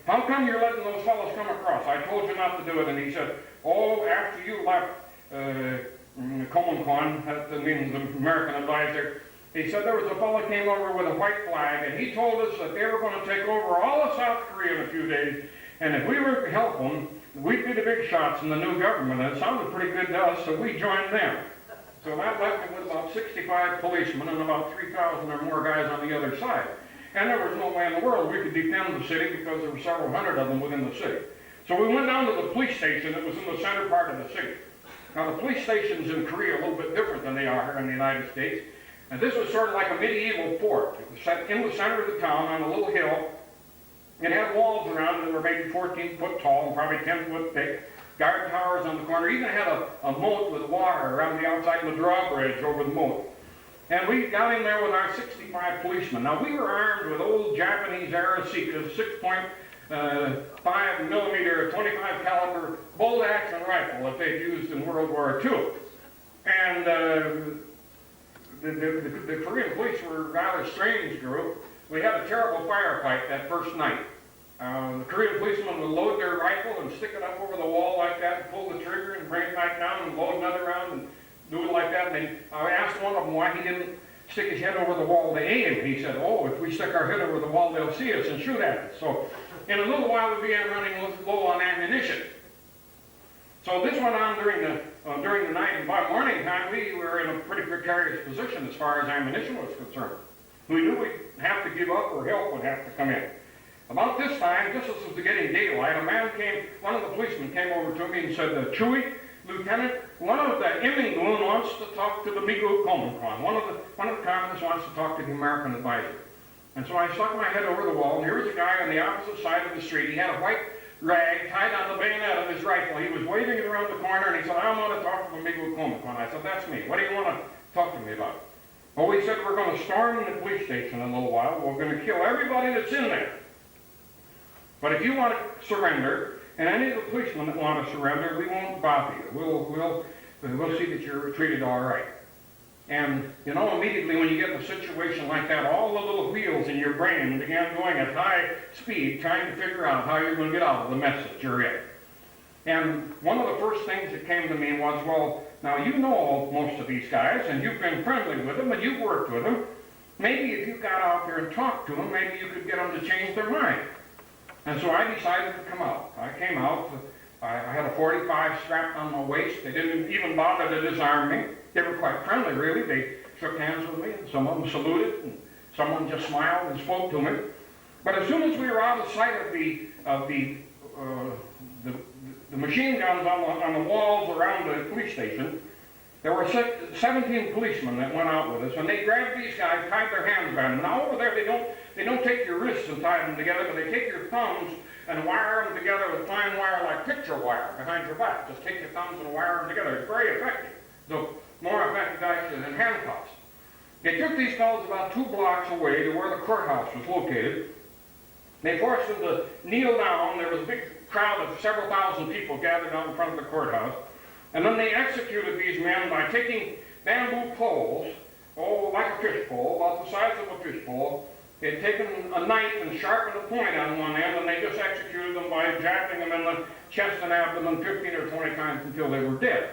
"How come you're letting those fellows come across? I told you not to do it." And he said, "Oh, after you left, Comencon, that means the American advisor. He said there was a fellow came over with a white flag, and he told us that they were going to take over all of South Korea in a few days, and if we were to help them, we'd be the big shots in the new government. And it sounded pretty good to us, so we joined them. So that left me with about 65 policemen and about 3,000 or more guys on the other side. And there was no way in the world we could defend the city because there were several hundred of them within the city. So we went down to the police station that was in the center part of the city. Now the police stations in Korea are a little bit different than they are here in the United States. And this was sort of like a medieval fort. It was set in the center of the town on a little hill. It had walls around it that were maybe 14 foot tall and probably 10 foot thick. Guard towers on the corner. Even had a moat with water around the outside of the drawbridge over the moat. And we got in there with our 65 policemen. Now we were armed with old Japanese era Sikas, 6.5 millimeter, 25 caliber bolt action rifle that they'd used in World War II. And the Korean police were a rather strange group. We had a terrible firefight that first night. The Korean policemen would load their rifle and stick it up over the wall like that, and pull the trigger and bring it back down and load another round and do it like that. And I asked one of them why he didn't stick his head over the wall to aim. He said, oh, if we stick our head over the wall, they'll see us and shoot at us. So in a little while, we began running low on ammunition. So this went on during the night, and by morning time, we were in a pretty precarious position as far as ammunition was concerned. We knew we'd have to give up or help would have to come in. About this time, just as it was getting daylight, one of the policemen came over to me and said, Chewy, Lieutenant, one of the Immingoon wants to talk to the Migu Komencon. One of the communists wants to talk to the American advisor. And so I stuck my head over the wall, and here was a guy on the opposite side of the street. He had a white rag tied on the bayonet of his rifle. He was waving it around the corner, and he said, I want to talk to the Migu Komencon. I said, that's me. What do you want to talk to me about? Well, he said, we're going to storm the police station in a little while. We're going to kill everybody that's in there. But if you want to surrender, and any of the policemen that want to surrender, we won't bother you. We'll see that you're treated all right. And, you know, immediately when you get in a situation like that, all the little wheels in your brain began going at high speed, trying to figure out how you're going to get out of the mess that you're in. And one of the first things that came to me was, well, now you know most of these guys, and you've been friendly with them, and you've worked with them. Maybe if you got out there and talked to them, maybe you could get them to change their mind. And so I decided to come out. I came out. I had a 45 strapped on my waist. They didn't even bother to disarm me. They were quite friendly, really. They shook hands with me, and some of them saluted, and someone just smiled and spoke to me. But as soon as we were out of sight of the machine guns on the walls around the police station, there were 17 policemen that went out with us, and they grabbed these guys, tied their hands around them. Now over there, they don't take your wrists and tie them together, but they take your thumbs and wire them together with fine wire like picture wire behind your back. Just take your thumbs and wire them together. It's very effective, though more effective actually than handcuffs. They took these fellows about 2 blocks away to where the courthouse was located. They forced them to kneel down. There was a big crowd of several thousand people gathered out in front of the courthouse. And then they executed these men by taking bamboo poles, like a fish pole, about the size of a fish pole. They'd taken a knife and sharpened a point on one end, and they just executed them by jabbing them in the chest and abdomen 15 or 20 times until they were dead.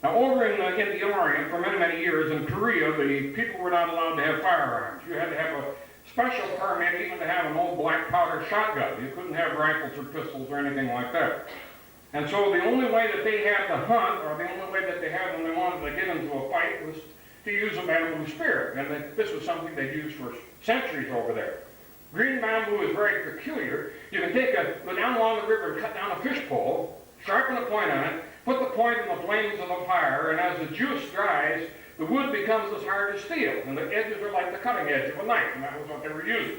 Now, over in the Orient, for many, many years in Korea, the people were not allowed to have firearms. You had to have a special permit even to have an old black powder shotgun. You couldn't have rifles or pistols or anything like that. And so the only way that they had to hunt, or the only way that they had when they wanted to get into a fight, was to use a bamboo spear. And this was something they'd used for centuries over there. Green bamboo is very peculiar. You can go down along the river and cut down a fish pole, sharpen a point on it, put the point in the flames of the fire, and as the juice dries, the wood becomes as hard as steel, and the edges are like the cutting edge of a knife, and that was what they were using.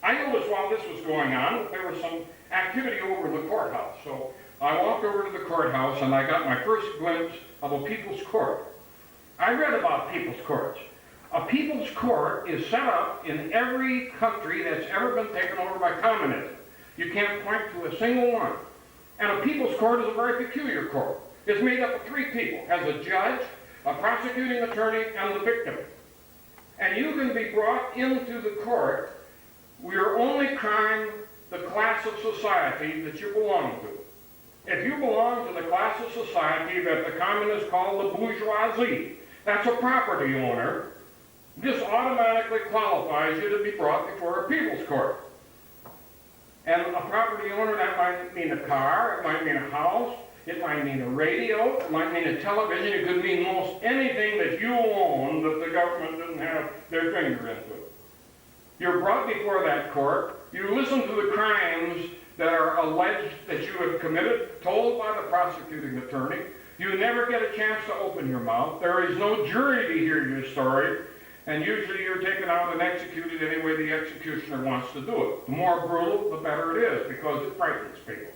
I noticed while this was going on, there was some activity over the courthouse. So I walked over to the courthouse, and I got my first glimpse of a people's court. I read about people's courts. A people's court is set up in every country that's ever been taken over by communism. You can't point to a single one. And a people's court is a very peculiar court. It's made up of 3 people. It has a judge, a prosecuting attorney, and the victim. And you can be brought into the court with your only crime, the class of society that you belong to. If you belong to the class of society that the communists call the bourgeoisie, that's a property owner, this automatically qualifies you to be brought before a people's court. And a property owner, that might mean a car, it might mean a house, it might mean a radio, it might mean a television, it could mean most anything that you own that the government didn't have their finger into. You're brought before that court, you listen to the crimes that are alleged that you have committed, told by the prosecuting attorney. You never get a chance to open your mouth. There is no jury to hear your story, and usually you're taken out and executed any way the executioner wants to do it. The more brutal, the better it is, because it frightens people.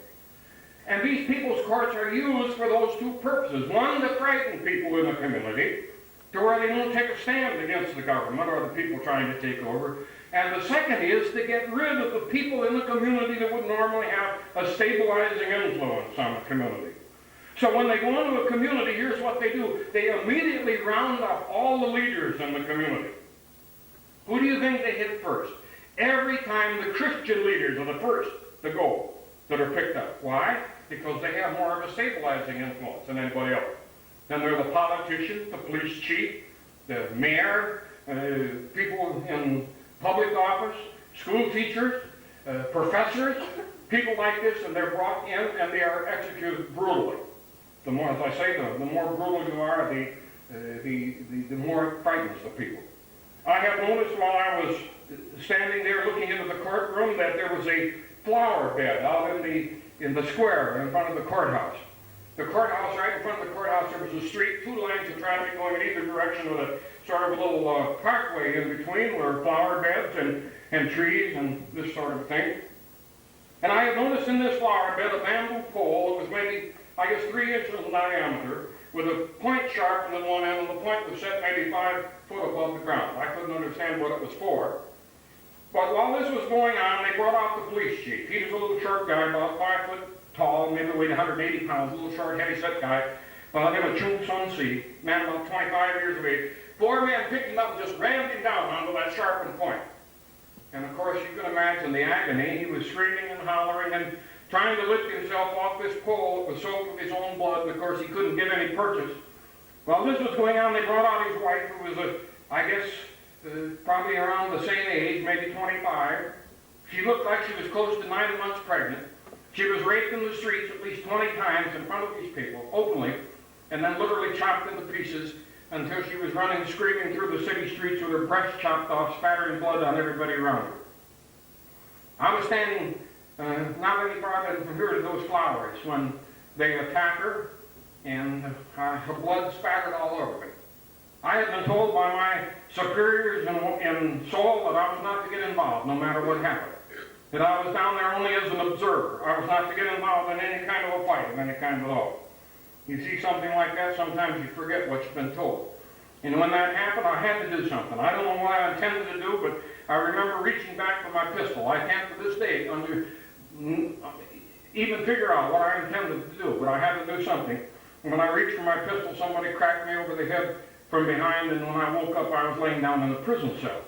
And these people's courts are used for those two purposes. One, to frighten people in the community, to where they won't take a stand against the government or the people trying to take over. And the second is to get rid of the people in the community that would normally have a stabilizing influence on the community. So when they go into a community, here's what they do. They immediately round up all the leaders in the community. Who do you think they hit first? Every time the Christian leaders are the first to go that are picked up. Why? Because they have more of a stabilizing influence than anybody else. Then they're the politician, the police chief, the mayor, people in public office, school teachers, professors, people like this, and they're brought in and they are executed brutally. The more, as I say, the more brutal you are, the more it frightens the people. I have noticed while I was standing there looking into the courtroom that there was a flower bed out in the square in front of the courthouse. The courthouse, right in front of the courthouse, there was a street, two lanes of traffic going in either direction with a sort of a little parkway in between where flower beds and trees and this sort of thing. And I have noticed in this flower bed a bamboo pole that was maybe, I guess, 3 inches in diameter with a point sharpened at one end, and the point was set maybe 5 foot above the ground. I couldn't understand what it was for. But while this was going on, they brought out the police chief. He was a little short guy, about 5 foot tall, maybe weighed 180 pounds, a little short, heavy-set guy. By the name of Chung Sun Si, man about 25 years of age. 4 men picked him up and just rammed him down onto that sharpened point. And of course, you can imagine the agony. He was screaming and hollering and trying to lift himself off this pole that was soaked with his own blood, and of course he couldn't get any purchase. While this was going on, they brought out his wife, who was, I guess, probably around the same age, maybe 25. She looked like she was close to 9 months pregnant. She was raped in the streets at least 20 times in front of these people, openly, and then literally chopped into pieces until she was running, screaming through the city streets with her breast chopped off, spattering blood on everybody around her. I was standing not any farther than from here to those flowers when they attacked her, and her blood spattered all over me. I had been told by my superiors in Seoul that I was not to get involved, no matter what happened. That I was down there only as an observer. I was not to get involved in any kind of a fight of any kind at all. You see something like that, sometimes you forget what you've been told. And when that happened, I had to do something. I don't know what I intended to do, but I remember reaching back for my pistol. I can't to this day even figure out what I intended to do, but I had to do something. And when I reached for my pistol, somebody cracked me over the head from behind, and when I woke up, I was laying down in a prison cell.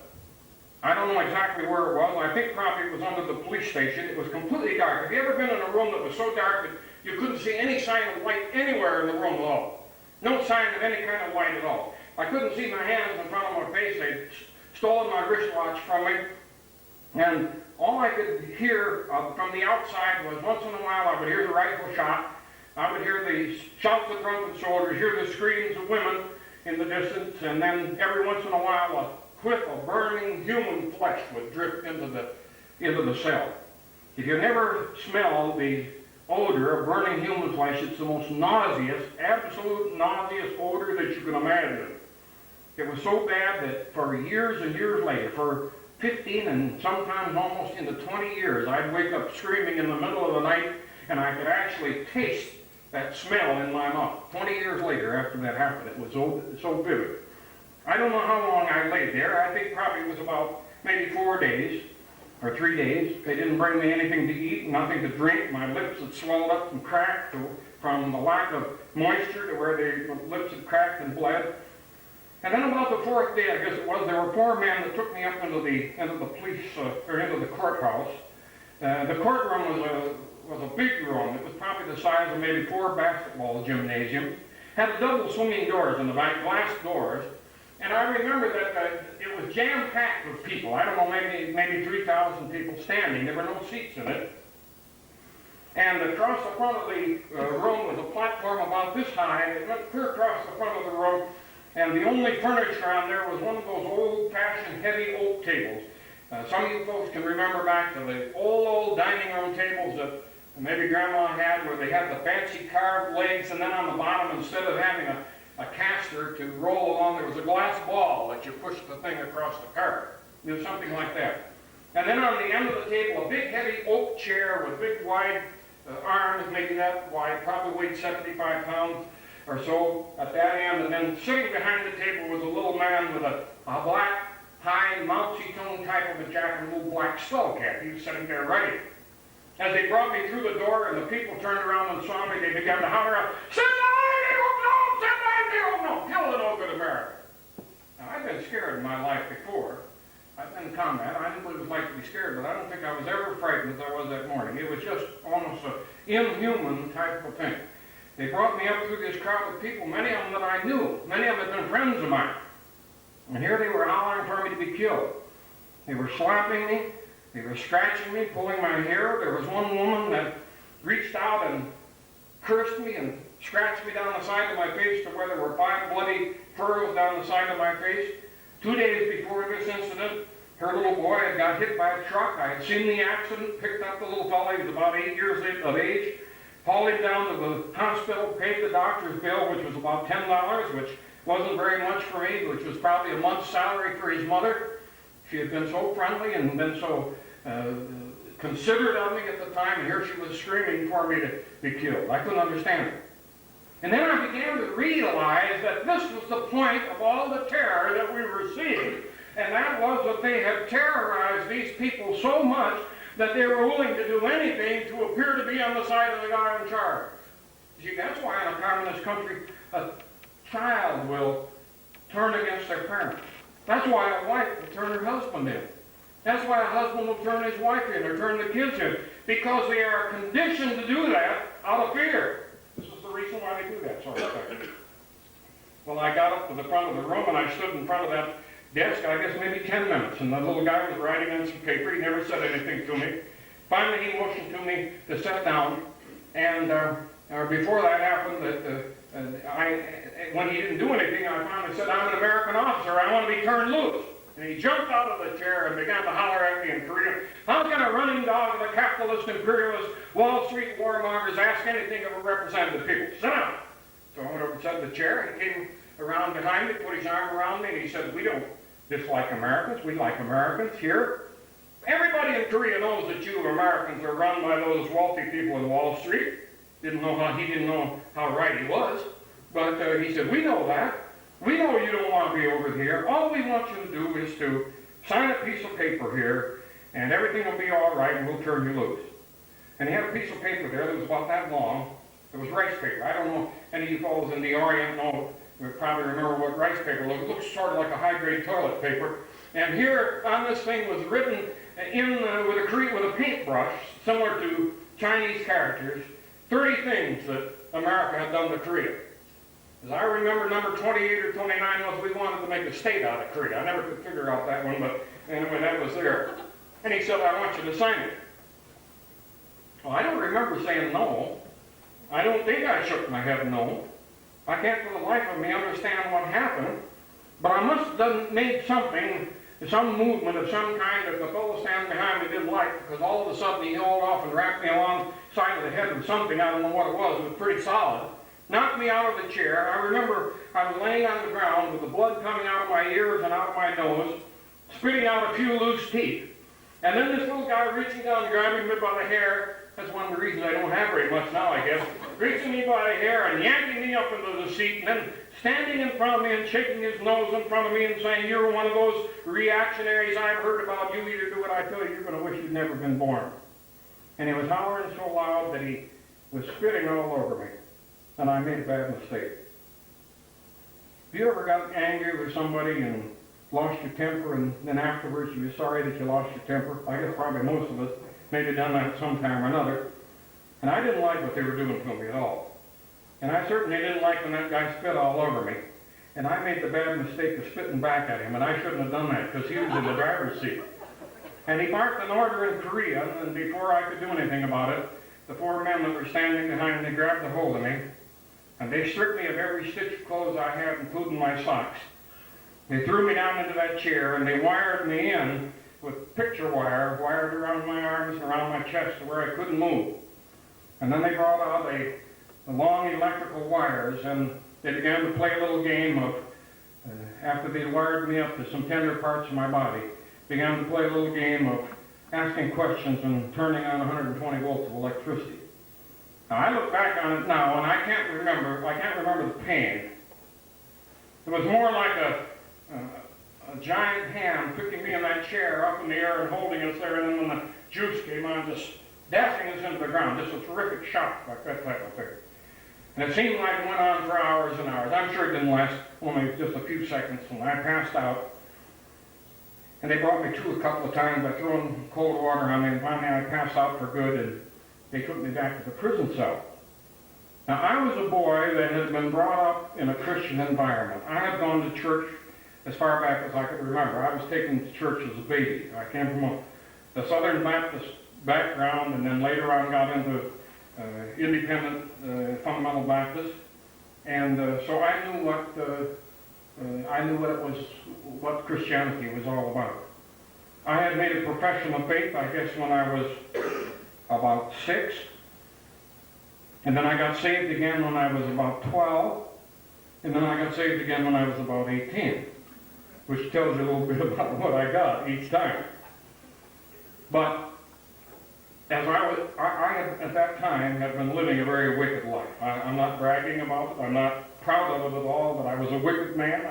I don't know exactly where it was. I think probably it was under the police station. It was completely dark. Have you ever been in a room that was so dark that you couldn't see any sign of light anywhere in the room at all? No sign of any kind of light at all. I couldn't see my hands in front of my face. They'd stolen my wristwatch from me. And all I could hear from the outside was once in a while I would hear the rifle shot. I would hear the shouts of drunken soldiers, hear the screams of women in the distance, and then every once in a while a whiff of burning human flesh would drift into the cell. If you never smell the odor of burning human flesh, it's the most nauseous, absolute nauseous odor that you can imagine. It was so bad that for years and years later, for 15 and sometimes almost into 20 years, I'd wake up screaming in the middle of the night, and I could actually taste that smell in my mouth. 20 years later, after that happened, it was so vivid. I don't know how long I lay there. I think probably it was about maybe 4 days or 3 days. They didn't bring me anything to eat, nothing to drink. My lips had swelled up and cracked from the lack of moisture to where the lips had cracked and bled. And then about the 4th day, I guess it was, there were 4 men that took me up into the police, or into the courthouse. The courtroom was was a big room. It was probably the size of maybe 4 basketball gymnasiums. Had double swinging doors in the back, glass doors. And I remember that it was jam-packed with people. I don't know, maybe 3,000 people standing. There were no seats in it. And across the front of the room was a platform about this high, and it went clear across the front of the room. And the only furniture on there was one of those old-fashioned heavy oak tables. Some of you folks can remember back to the old dining room tables that maybe Grandma had, where they had the fancy carved legs, and then on the bottom, instead of having a caster to roll along, there was a glass ball that you pushed the thing across the cart. It was something like that. And then on the end of the table, a big heavy oak chair with big wide arms, maybe that wide, probably weighed 75 pounds or so at that end. And then sitting behind the table was a little man with a black, high, mousy tone type of a jacket and a little black skull cap. He was sitting there writing. As they brought me through the door and the people turned around and saw me, they began to holler out, "Send no, kill the no good American." Now, I've been scared in my life before. I've been in combat. I didn't believe it was like to be scared, but I don't think I was ever frightened as I was that morning. It was just almost an inhuman type of thing. They brought me up through this crowd of people, many of them that I knew. Many of them had been friends of mine. And here they were hollering for me to be killed. They were slapping me. They were scratching me, pulling my hair. There was one woman that reached out and cursed me and scratched me down the side of my face to where there were 5 bloody furrows down the side of my face. 2 days before this incident, her little boy had got hit by a truck. I had seen the accident, picked up the little fellow. He was about 8 years of age, hauled him down to the hospital, paid the doctor's bill, which was about $10, which wasn't very much for me, which was probably a month's salary for his mother. She had been so friendly and been so considerate of me at the time, and here she was screaming for me to be killed. I couldn't understand it. And then I began to realize that this was the point of all the terror that we were seeing, and that was that they had terrorized these people so much that they were willing to do anything to appear to be on the side of the guy in charge. See, that's why in a communist country, a child will turn against their parents. That's why a wife will turn her husband in. That's why a husband will turn his wife in or turn the kids in, because they are conditioned to do that out of fear. This is the reason why they do that sort of thing. Well, I got up to the front of the room and I stood in front of that desk, I guess maybe 10 minutes, and the little guy was writing on some paper. He never said anything to me. Finally, he motioned to me to sit down, and before that happened, when he didn't do anything, I finally said, "I'm an American officer. I want to be turned loose." And he jumped out of the chair and began to holler at me in Korean. "How can a running dog of the capitalist, imperialist, Wall Street warmongers ask anything of a representative people? Sit down." So I went over and sat in the chair. He came around behind me, put his arm around me, and he said, "We don't dislike Americans. We like Americans here. Everybody in Korea knows that you Americans are run by those wealthy people in Wall Street." He didn't know how right he was. But he said, "We know that. We know you don't want to be over here. All we want you to do is to sign a piece of paper here, and everything will be all right, and we'll turn you loose." And he had a piece of paper there that was about that long. It was rice paper. I don't know, any of you fellows in the Orient know, you probably remember what rice paper looked. It looks sort of like a high-grade toilet paper. And here on this thing was written with a paintbrush, similar to Chinese characters, 30 things that America had done to Korea. As I remember, number 28 or 29 was we wanted to make a state out of Korea. I never could figure out that one, but anyway, that was there. And he said, "I want you to sign it." Well, I don't remember saying no. I don't think I shook my head no. I can't for the life of me understand what happened, but I must have done made something, some movement of some kind that the fellow standing behind me didn't like, because all of a sudden he hauled off and wrapped me alongside of the head with something. I don't know what it was. It was pretty solid. Knocked me out of the chair. I remember I was laying on the ground with the blood coming out of my ears and out of my nose, spitting out a few loose teeth. And then this little guy reaching down, grabbing me by the hair. That's one of the reasons I don't have very much now, I guess. Reaching me by the hair and yanking me up into the seat, and then standing in front of me and shaking his nose in front of me and saying, "You're one of those reactionaries I've heard about. You either do what I tell you, you're going to wish you'd never been born." And he was hollering so loud that he was spitting all over me. And I made a bad mistake. Have you ever got angry with somebody and lost your temper, and then afterwards you were sorry that you lost your temper? I guess probably most of us maybe done that sometime or another. And I didn't like what they were doing to me at all. And I certainly didn't like when that guy spit all over me. And I made the bad mistake of spitting back at him, and I shouldn't have done that because he was in the driver's seat. And he barked an order in Korean, and before I could do anything about it, the four men that were standing behind me grabbed a hold of me, and they stripped me of every stitch of clothes I had, including my socks. They threw me down into that chair, and they wired me in with picture wire wired around my arms and around my chest to where I couldn't move. And then they brought out the long electrical wires, and they began to play a little game of, after they wired me up to some tender parts of my body, began to play a little game of asking questions and turning on 120 volts of electricity. Now, I look back on it now, and I can't remember the pain. It was more like a giant hand picking me in that chair up in the air and holding us there, and then when the juice came on, just dashing us into the ground, just a terrific shock, like that type of thing. And it seemed like it went on for hours and hours. I'm sure it didn't last only just a few seconds, and I passed out. And they brought me to a couple of times by throwing cold water on me, and finally I passed out for good, and they took me back to the prison cell. Now, I was a boy that had been brought up in a Christian environment. I had gone to church as far back as I could remember. I was taken to church as a baby. I came from a Southern Baptist background, and then later on got into independent fundamental Baptist, and so I knew what Christianity was all about. I had made a profession of faith, I guess, when I was about 6, and then I got saved again when I was about 12, and then I got saved again when I was about 18, which tells you a little bit about what I got each time. But as I had at that time had been living a very wicked life. I'm not bragging about it. I'm not proud of it at all, but I was a wicked man.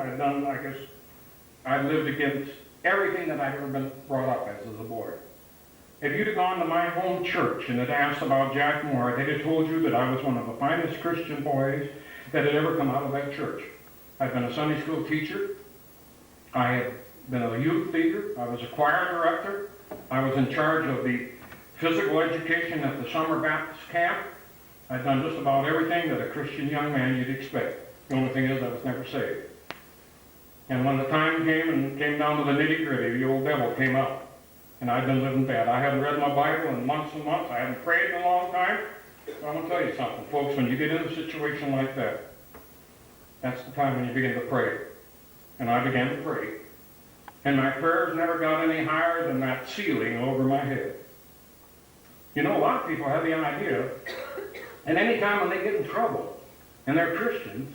I lived against everything that I'd ever been brought up as a boy. If you'd have gone to my home church and had asked about Jack Mohr, they'd have told you that I was one of the finest Christian boys that had ever come out of that church. I'd been a Sunday school teacher. I had been a youth leader. I was a choir director. I was in charge of the physical education at the summer Baptist camp. I'd done just about everything that a Christian young man you'd expect. The only thing is I was never saved. And when the time came down to the nitty-gritty, the old devil came out. And I'd been living bad. I hadn't read my Bible in months and months. I hadn't prayed in a long time. So I'm going to tell you something, folks. When you get in a situation like that, that's the time when you begin to pray. And I began to pray. And my prayers never got any higher than that ceiling over my head. You know, a lot of people have the idea, and any time when they get in trouble, and they're Christians,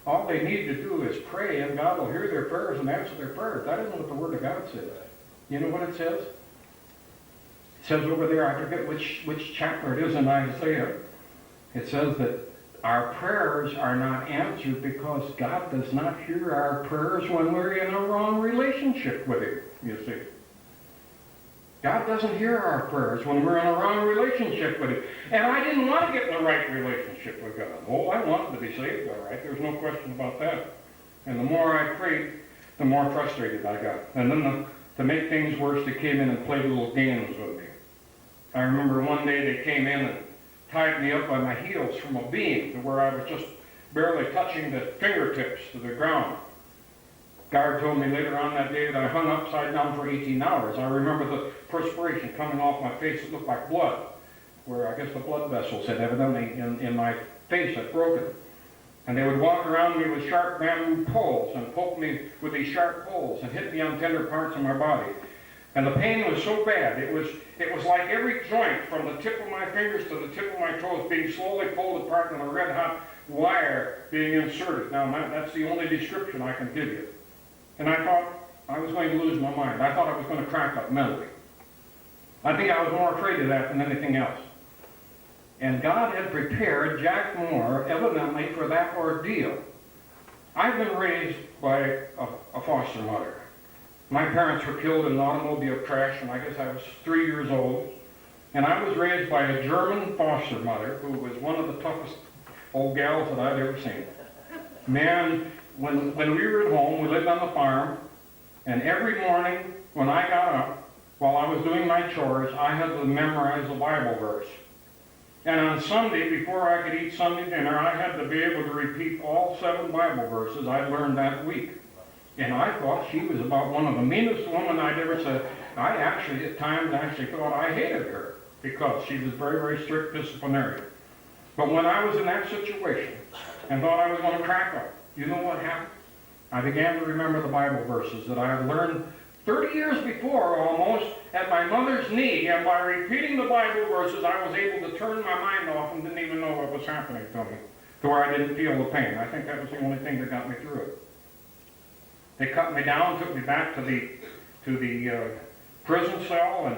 all they need to do is pray, and God will hear their prayers and answer their prayers. That isn't what the Word of God says. You know what it says? It says over there, I forget which chapter it is in Isaiah, it says that our prayers are not answered because God does not hear our prayers when we're in a wrong relationship with Him, you see. God doesn't hear our prayers when we're in a wrong relationship with Him. And I didn't want to get in the right relationship with God. Oh, I wanted to be saved, all right. There's no question about that. And the more I prayed, the more frustrated I got. And then to make things worse, they came in and played little games with me. I remember one day they came in and tied me up by my heels from a beam to where I was just barely touching the fingertips to the ground. Guard told me later on that day that I hung upside down for 18 hours. I remember the perspiration coming off my face. It looked like blood, where I guess the blood vessels had evidently in my face had broken. And they would walk around me with sharp bamboo poles and poke me with these sharp poles and hit me on tender parts of my body. And the pain was so bad, it was like every joint from the tip of my fingers to the tip of my toes being slowly pulled apart and a red-hot wire being inserted. Now, that's the only description I can give you. And I thought I was going to lose my mind. I thought I was going to crack up mentally. I think I was more afraid of that than anything else. And God had prepared Jack Mohr evidently for that ordeal. I've been raised by a foster mother. My parents were killed in an automobile crash, and I guess I was 3 years old. And I was raised by a German foster mother who was one of the toughest old gals that I'd ever seen. Man, when we were at home, we lived on the farm, and every morning when I got up, while I was doing my chores, I had to memorize a Bible verse. And on Sunday, before I could eat Sunday dinner, I had to be able to repeat all 7 Bible verses I learned that week. And I thought she was about one of the meanest women I'd ever said. I actually, at times, thought I hated her because she was very, very strict disciplinarian. But when I was in that situation and thought I was going to crack up, you know what happened? I began to remember the Bible verses that I had learned 30 years before almost at my mother's knee, and by repeating the Bible verses, I was able to turn my mind off and didn't even know what was happening to me, to where I didn't feel the pain. I think that was the only thing that got me through it. They cut me down, took me back to the prison cell, and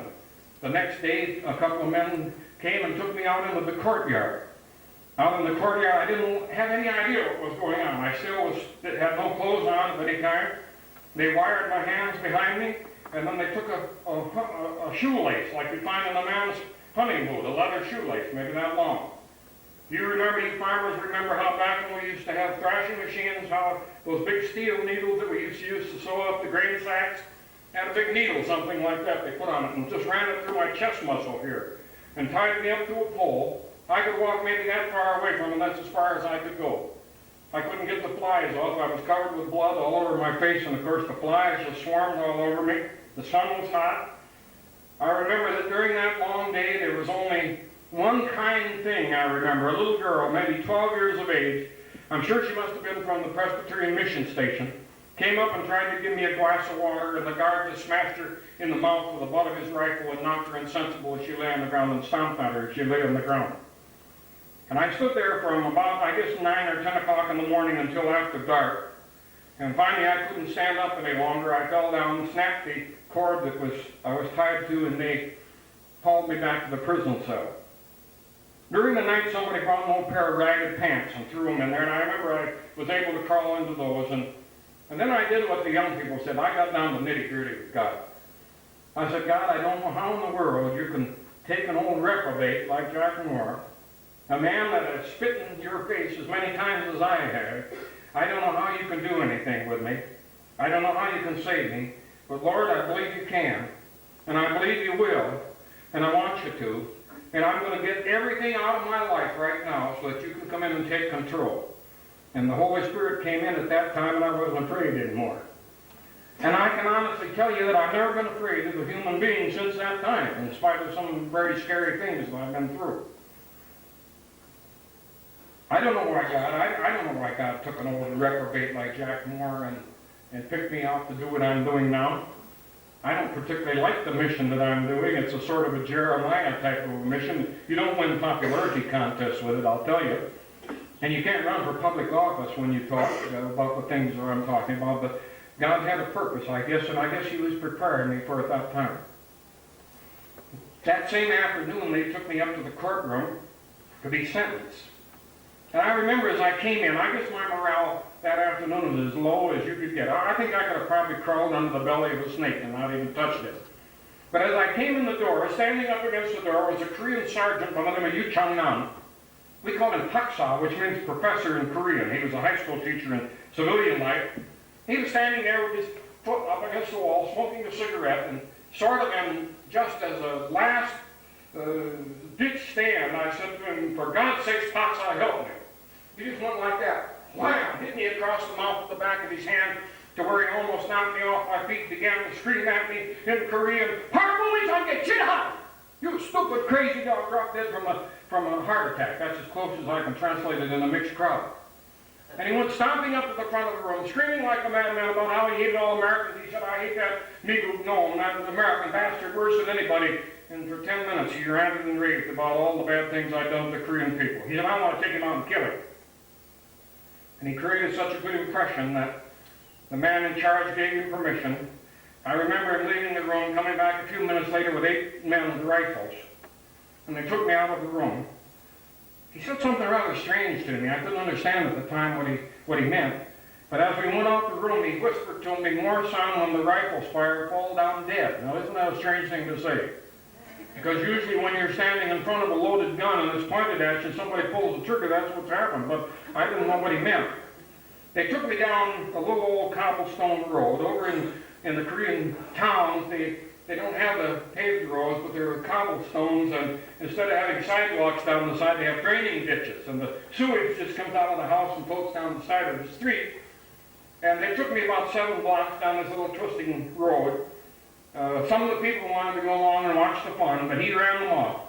the next day a couple of men came and took me out into the courtyard. Out in the courtyard, I didn't have any idea what was going on. I still had no clothes on of any kind. They wired my hands behind me, and then they took a shoelace, like you find in a man's hunting boot, a leather shoelace, maybe that long. You farmers remember how back when we used to have thrashing machines, how those big steel needles that we used to use to sew up the grain sacks had a big needle, something like that they put on it, and just ran it through my chest muscle here, and tied me up to a pole. I could walk maybe that far away from them, that's as far as I could go. I couldn't get the flies off. I was covered with blood all over my face, and of course the flies just swarmed all over me. The sun was hot. I remember that during that long day there was only one kind thing I remember. A little girl, maybe 12 years of age, I'm sure she must have been from the Presbyterian mission station, came up and tried to give me a glass of water, and the guard just smashed her in the mouth with the butt of his rifle and knocked her insensible as she lay on the ground, and stomped on her as she lay on the ground. And I stood there from about, 9 or 10 o'clock in the morning until after dark. And finally I couldn't stand up any longer. I fell down, snapped the cord that I was tied to, and they hauled me back to the prison cell. During the night, somebody brought an old pair of ragged pants and threw them in there, and I remember I was able to crawl into those. And then I did what the young people said. I got down to nitty-gritty with God. I said, God, I don't know how in the world you can take an old reprobate like Jack Mohr, a man that has spit in your face as many times as I have. I don't know how you can do anything with me. I don't know how you can save me. But Lord, I believe you can. And I believe you will. And I want you to. And I'm going to get everything out of my life right now so that you can come in and take control. And the Holy Spirit came in at that time, and I wasn't afraid anymore. And I can honestly tell you that I've never been afraid of a human being since that time, in spite of some very scary things that I've been through. I don't know why God took an old reprobate like Jack Mohr and picked me out to do what I'm doing now. I don't particularly like the mission that I'm doing. It's a sort of a Jeremiah type of a mission. You don't win popularity contests with it, I'll tell you. And you can't run for public office when you talk about the things that I'm talking about. But God had a purpose, I guess, and I guess he was preparing me for it that time. That same afternoon, they took me up to the courtroom to be sentenced. And I remember as I came in, I guess my morale that afternoon was as low as you could get. I think I could have probably crawled under the belly of a snake and not even touched it. But as I came in the door, standing up against the door was a Korean sergeant by the name of Yu Chung-nan. We called him Taksa, which means professor in Korean. He was a high school teacher in civilian life. He was standing there with his foot up against the wall, smoking a cigarette, and sort of, and just as a last ditch stand, I said to him, "For God's sakes, Taksa, help me." He just went like that. Wham! Hit me across the mouth with the back of his hand to where he almost knocked me off my feet, began to scream at me in Korean, "You stupid crazy dog," dropped dead from a heart attack. That's as close as I can translate it in a mixed crowd. And he went stomping up to the front of the room, screaming like a madman about how he hated all Americans. He said, "I hate that Negro gnome, that American bastard worse than anybody." And for 10 minutes he ranted and raved about all the bad things I'd done to the Korean people. He said, "I want to take him out and kill him." And he created such a good impression that the man in charge gave him permission. I remember him leaving the room, coming back a few minutes later with 8 men with rifles. And they took me out of the room. He said something rather strange to me. I couldn't understand at the time what he meant. But as we went out the room, he whispered to me, "More son, when the rifles fire, fall down dead." Now, isn't that a strange thing to say? Because usually when you're standing in front of a loaded gun and it's pointed at you and somebody pulls the trigger, that's what's happened. But I didn't know what he meant. They took me down a little old cobblestone road. Over in the Korean towns, they don't have the paved roads, but they're cobblestones, and instead of having sidewalks down the side, they have draining ditches, and the sewage just comes out of the house and floats down the side of the street. And they took me about 7 blocks down this little twisting road. Some of the people wanted to go along and watch the fun, but he ran them off.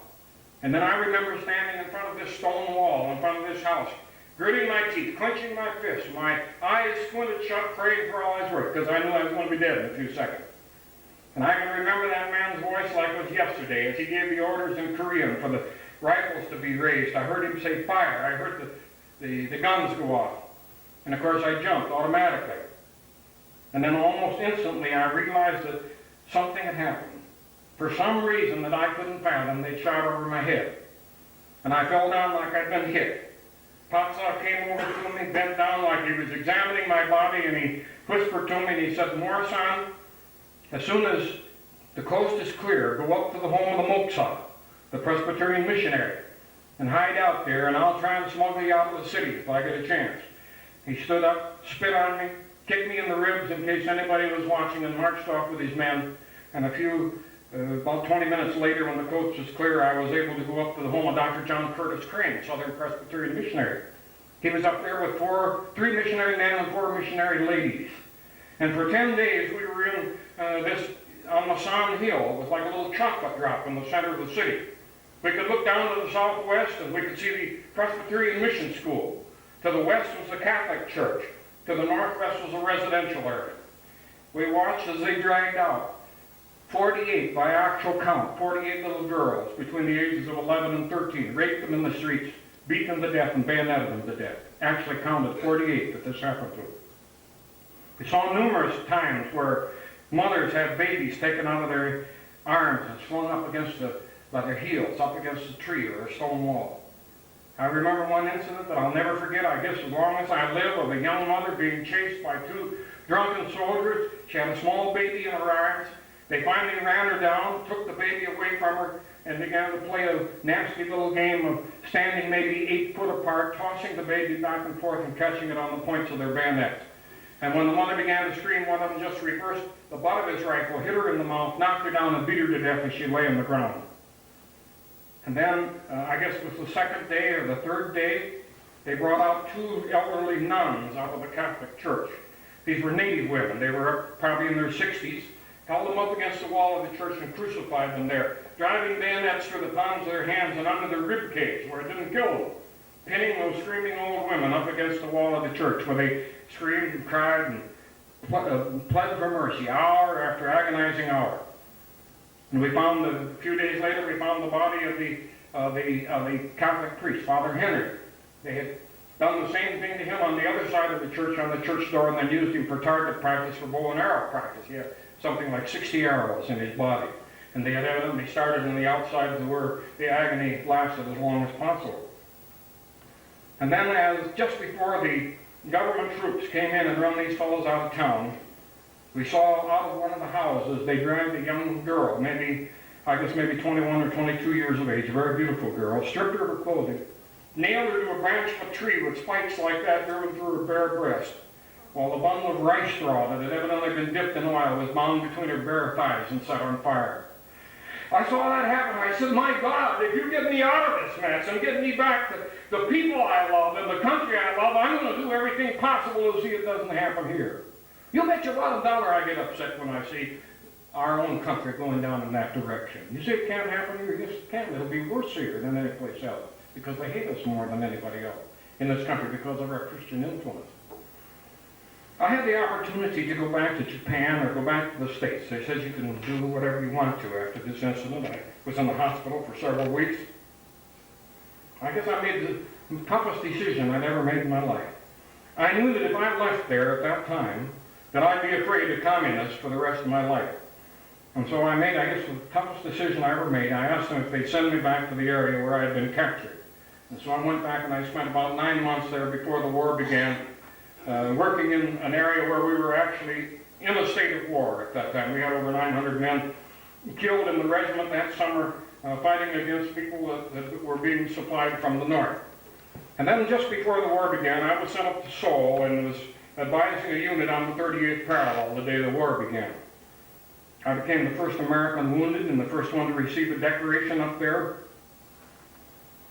And then I remember standing in front of this stone wall, in front of this house, gritting my teeth, clenching my fists, my eyes squinted shut, praying for all I was worth, because I knew I was going to be dead in a few seconds. And I can remember that man's voice like it was yesterday, as he gave the orders in Korean for the rifles to be raised. I heard him say fire. I heard the guns go off. And of course I jumped automatically. And then almost instantly I realized that something had happened. For some reason that I couldn't fathom, they shot over my head. And I fell down like I'd been hit. Potsaw came over to me, bent down like he was examining my body, and he whispered to me, and he said, "Mohr, son, as soon as the coast is clear, go up to the home of the Moksa, the Presbyterian missionary, and hide out there, and I'll try and smuggle you out of the city if I get a chance." He stood up, spit on me, kicked me in the ribs in case anybody was watching, and marched off with his men. And about 20 minutes later, when the coast was clear, I was able to go up to the home of Dr. John Curtis Crane, Southern Presbyterian missionary. He was up there with 3 missionary men and 4 missionary ladies. And for 10 days, we were in on Masan Hill. It was like a little chocolate drop in the center of the city. We could look down to the southwest, and we could see the Presbyterian Mission School. To the west was the Catholic Church. To the northwest was a residential area. We watched as they dragged out 48, by actual count, 48 little girls between the ages of 11 and 13, raped them in the streets, beat them to death, and bayoneted them to death. Actually counted 48 that this happened to. We saw numerous times where mothers had babies taken out of their arms and slung up by their heels, up against a tree or a stone wall. I remember one incident that I'll never forget, I guess as long as I live, of a young mother being chased by 2 drunken soldiers. She had a small baby in her arms. They finally ran her down, took the baby away from her, and began to play a nasty little game of standing maybe 8 foot apart, tossing the baby back and forth and catching it on the points of their bayonets. And when the mother began to scream, one of them just reversed the butt of his rifle, hit her in the mouth, knocked her down, and beat her to death as she lay on the ground. And then, I guess it was the 2nd day or the 3rd day, they brought out 2 elderly nuns out of the Catholic Church. These were native women. They were probably in their 60s, held them up against the wall of the church and crucified them there, driving bayonets through the palms of their hands and under their rib cage where it didn't kill them, pinning those screaming old women up against the wall of the church where they screamed and cried and pled for mercy, hour after agonizing hour. And we found, a few days later, we found the body of the Catholic priest, Father Henry. They had done the same thing to him on the other side of the church, on the church door, and then used him for target practice, for bow and arrow practice. He had something like 60 arrows in his body. And they had evidently started on the outside to where the agony lasted as long as possible. And then just before the government troops came in and run these fellows out of town, we saw out of one of the houses, they dragged a young girl, maybe 21 or 22 years of age, a very beautiful girl, stripped her of her clothing, nailed her to a branch of a tree with spikes like that driven through her bare breast, while a bundle of rice straw that had evidently been dipped in oil was bound between her bare thighs and set on fire. I saw that happen. I said, "My God, if you get me out of this mess and get me back to the people I love and the country I love, I'm going to do everything possible to see it doesn't happen here." You bet your bottom dollar I get upset when I see our own country going down in that direction. You say it can't happen here? Yes, it can. It'll be worse here than any place else because they hate us more than anybody else in this country because of our Christian influence. I had the opportunity to go back to Japan or go back to the States. They said you can do whatever you want to after this incident. I was in the hospital for several weeks. I guess I made the toughest decision I'd ever made in my life. I knew that if I left there at that time, that I'd be afraid of communists for the rest of my life. And so I made, I guess, the toughest decision I ever made. I asked them if they'd send me back to the area where I had been captured. And so I went back and I spent about 9 months there before the war began, working in an area where we were actually in a state of war at that time. We had over 900 men killed in the regiment that summer, fighting against people that were being supplied from the north. And then just before the war began, I was sent up to Seoul and was advising a unit on the 38th parallel the day the war began. I became the first American wounded and the first one to receive a decoration up there.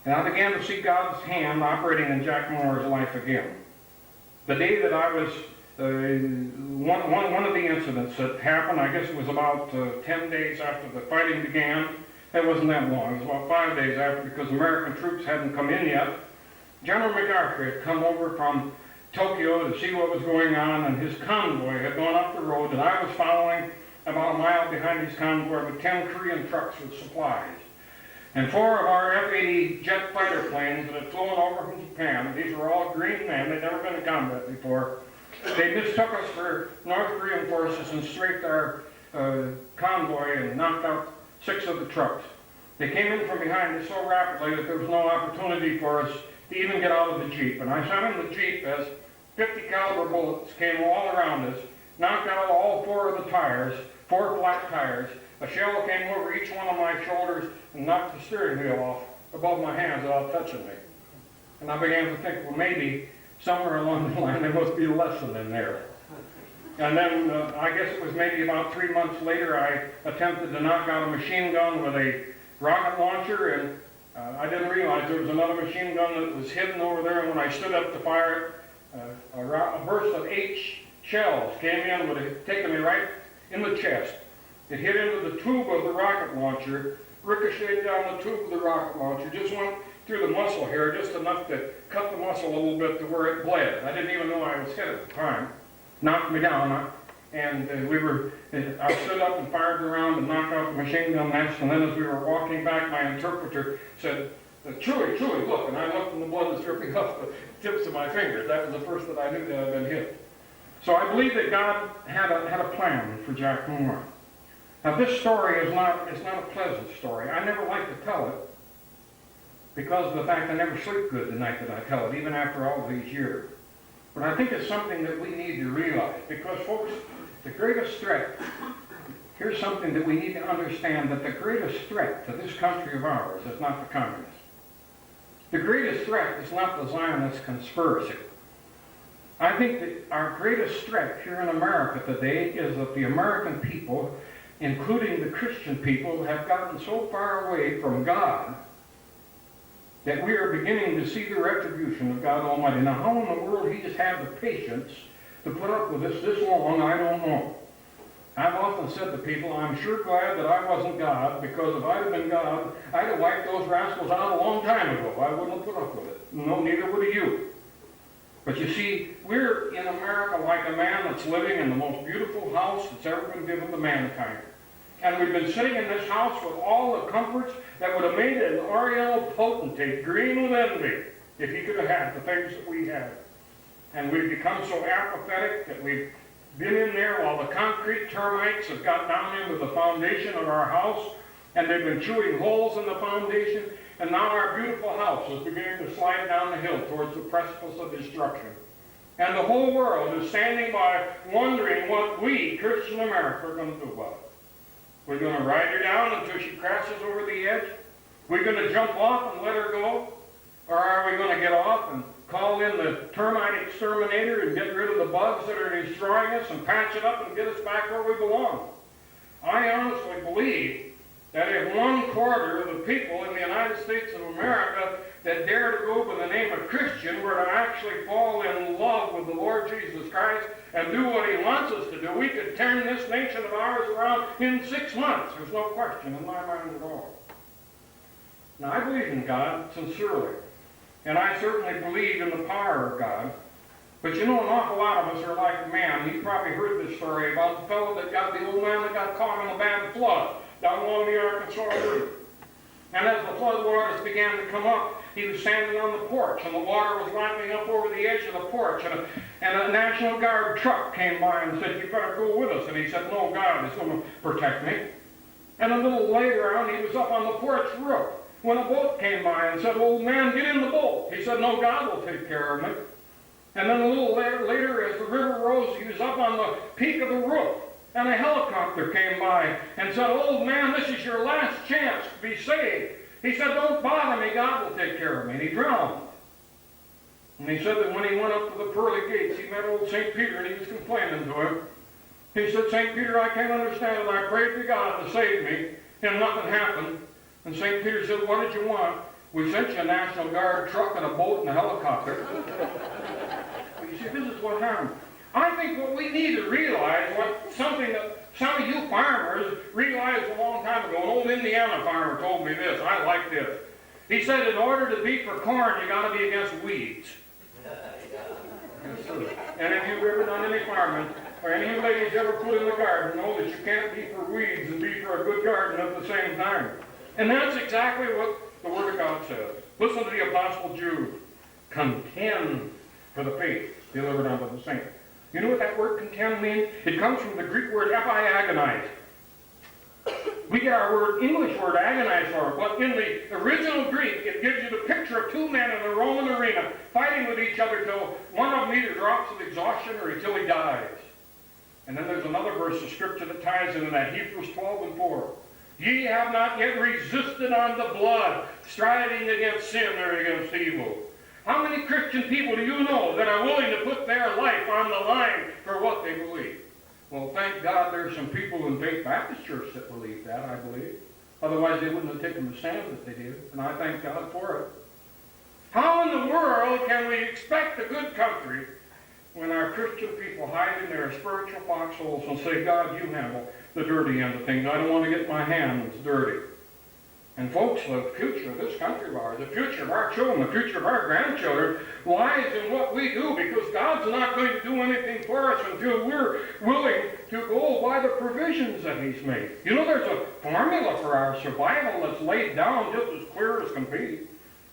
And I began to see God's hand operating in Jack Mohr's life again. The day that I was, one of the incidents that happened, I guess it was about 10 days after the fighting began. It wasn't that long. It was about 5 days after, because American troops hadn't come in yet. General MacArthur had come over from Tokyo to see what was going on, and his convoy had gone up the road, and I was following about a mile behind his convoy with 10 Korean trucks with supplies. And 4 of our F-80 jet fighter planes that had flown over from Japan, these were all green men, they'd never been in combat before. They mistook us for North Korean forces and strafed our convoy and knocked out 6 of the trucks. They came in from behind us so rapidly that there was no opportunity for us to even get out of the Jeep. And I sat in the Jeep as 50 caliber bullets came all around us, knocked out all 4 of the tires, 4 flat tires. A shell came over each one of my shoulders and knocked the steering wheel off above my hands without touching me. And I began to think, well, maybe somewhere along the line there must be a lesson in there. And then I guess it was maybe about 3 months later, I attempted to knock out a machine gun with a rocket launcher, and I didn't realize there was another machine gun that was hidden over there. And when I stood up to fire it, a burst of 8 shells came in, would have taken me right in the chest. It hit into the tube of the rocket launcher, ricocheted down the tube of the rocket launcher, just went through the muscle here, just enough to cut the muscle a little bit to where it bled. I didn't even know I was hit at the time. Knocked me down, and I stood up and fired around and knocked out the machine gun nest, and then as we were walking back, my interpreter said, Chewie, look, and I looked and the blood was dripping off the tips of my fingers. That was the first that I knew that I'd been hit. So I believe that God had a plan for Jack Mohr. Now this story is not a pleasant story. I never like to tell it because of the fact I never sleep good the night that I tell it, even after all these years. But I think it's something that we need to realize, because folks, the greatest threat, here's something that we need to understand, that the greatest threat to this country of ours is not the communists. The greatest threat is not the Zionist conspiracy. I think that our greatest threat here in America today is that the American people, including the Christian people, have gotten so far away from God that we are beginning to see the retribution of God Almighty. Now, how in the world He just had the patience to put up with this long, I don't know. I've often said to people, I'm sure glad that I wasn't God, because if I'd have been God, I'd have wiped those rascals out a long time ago. I wouldn't have put up with it. No, neither would have you. But you see, we're in America like a man that's living in the most beautiful house that's ever been given to mankind. And we've been sitting in this house with all the comforts that would have made an Oriental potentate green with envy if he could have had the things that we have. And we've become so apathetic that we've been in there while the concrete termites have got down into the foundation of our house, and they've been chewing holes in the foundation, and now our beautiful house is beginning to slide down the hill towards the precipice of destruction. And the whole world is standing by wondering what we, Christian America, are going to do about it. We're going to ride her down until she crashes over the edge? We're going to jump off and let her go? Or are we going to get off and call in the termite exterminator and get rid of the bugs that are destroying us and patch it up and get us back where we belong? I honestly believe that if 1/4 of the people in the United States of America that dare to go by the name of Christian were to actually fall in love with the Lord Jesus Christ and do what He wants us to do, we could turn this nation of ours around in 6 months. There's no question in my mind at all. Now, I believe in God sincerely, and I certainly believe in the power of God. But you know, an awful lot of us are like man. You've probably heard this story about the fellow that got the old man that got caught in a bad flood down along the Arkansas River. And as the flood waters began to come up, he was standing on the porch, and the water was lapping up over the edge of the porch, and a National Guard truck came by and said, "You better go with us." And he said, "No, God is going to protect me." And a little later on, he was up on the porch roof when a boat came by and said, "Old man, get in the boat." He said, "No, God will take care of me." And then a little later, as the river rose, he was up on the peak of the roof, and a helicopter came by and said, "Old man, this is your last chance to be saved." He said, "Don't bother me, God will take care of me." And he drowned. And he said that when he went up to the pearly gates, he met old St. Peter, and he was complaining to him. He said, St. Peter, I can't understand it. I prayed to God to save me, and nothing happened. And St. Peter said, what did you want? We sent you a National Guard truck and a boat and a helicopter. You see, this is what happened. I think what we need to realize, something that some of you farmers realized a long time ago, an old Indiana farmer told me this, I like this. He said, in order to be for corn, you got to be against weeds. And if you've ever done any farming, or any of you ladies ever put in the garden, know that you can't be for weeds and be for a good garden at the same time. And that's exactly what the Word of God says. Listen to the Apostle Jude. Contend for the faith delivered unto the saints. You know what that word contend means? It comes from the Greek word epiagonize. We get our word, English word, agonize for it. But in the original Greek, it gives you the picture of two men in the Roman arena fighting with each other till one of them either drops of exhaustion or until he dies. And then there's another verse of Scripture that ties into that, Hebrews 12:4. Ye have not yet resisted unto blood, striving against sin or against evil. How many Christian people do you know that are willing to put their life on the line for what they believe? Well, thank God there's some people in Faith Baptist Church that believe that, I believe. Otherwise, they wouldn't have taken the stand that they did, and I thank God for it. How in the world can we expect a good country when our Christian people hide in their spiritual foxholes and say, God, you handle the dirty end of things. I don't want to get my hands dirty. And folks, the future of this country of ours, the future of our children, the future of our grandchildren lies in what we do, because God's not going to do anything for us until we're willing to go by the provisions that He's made. You know, there's a formula for our survival that's laid down just as clear as can be.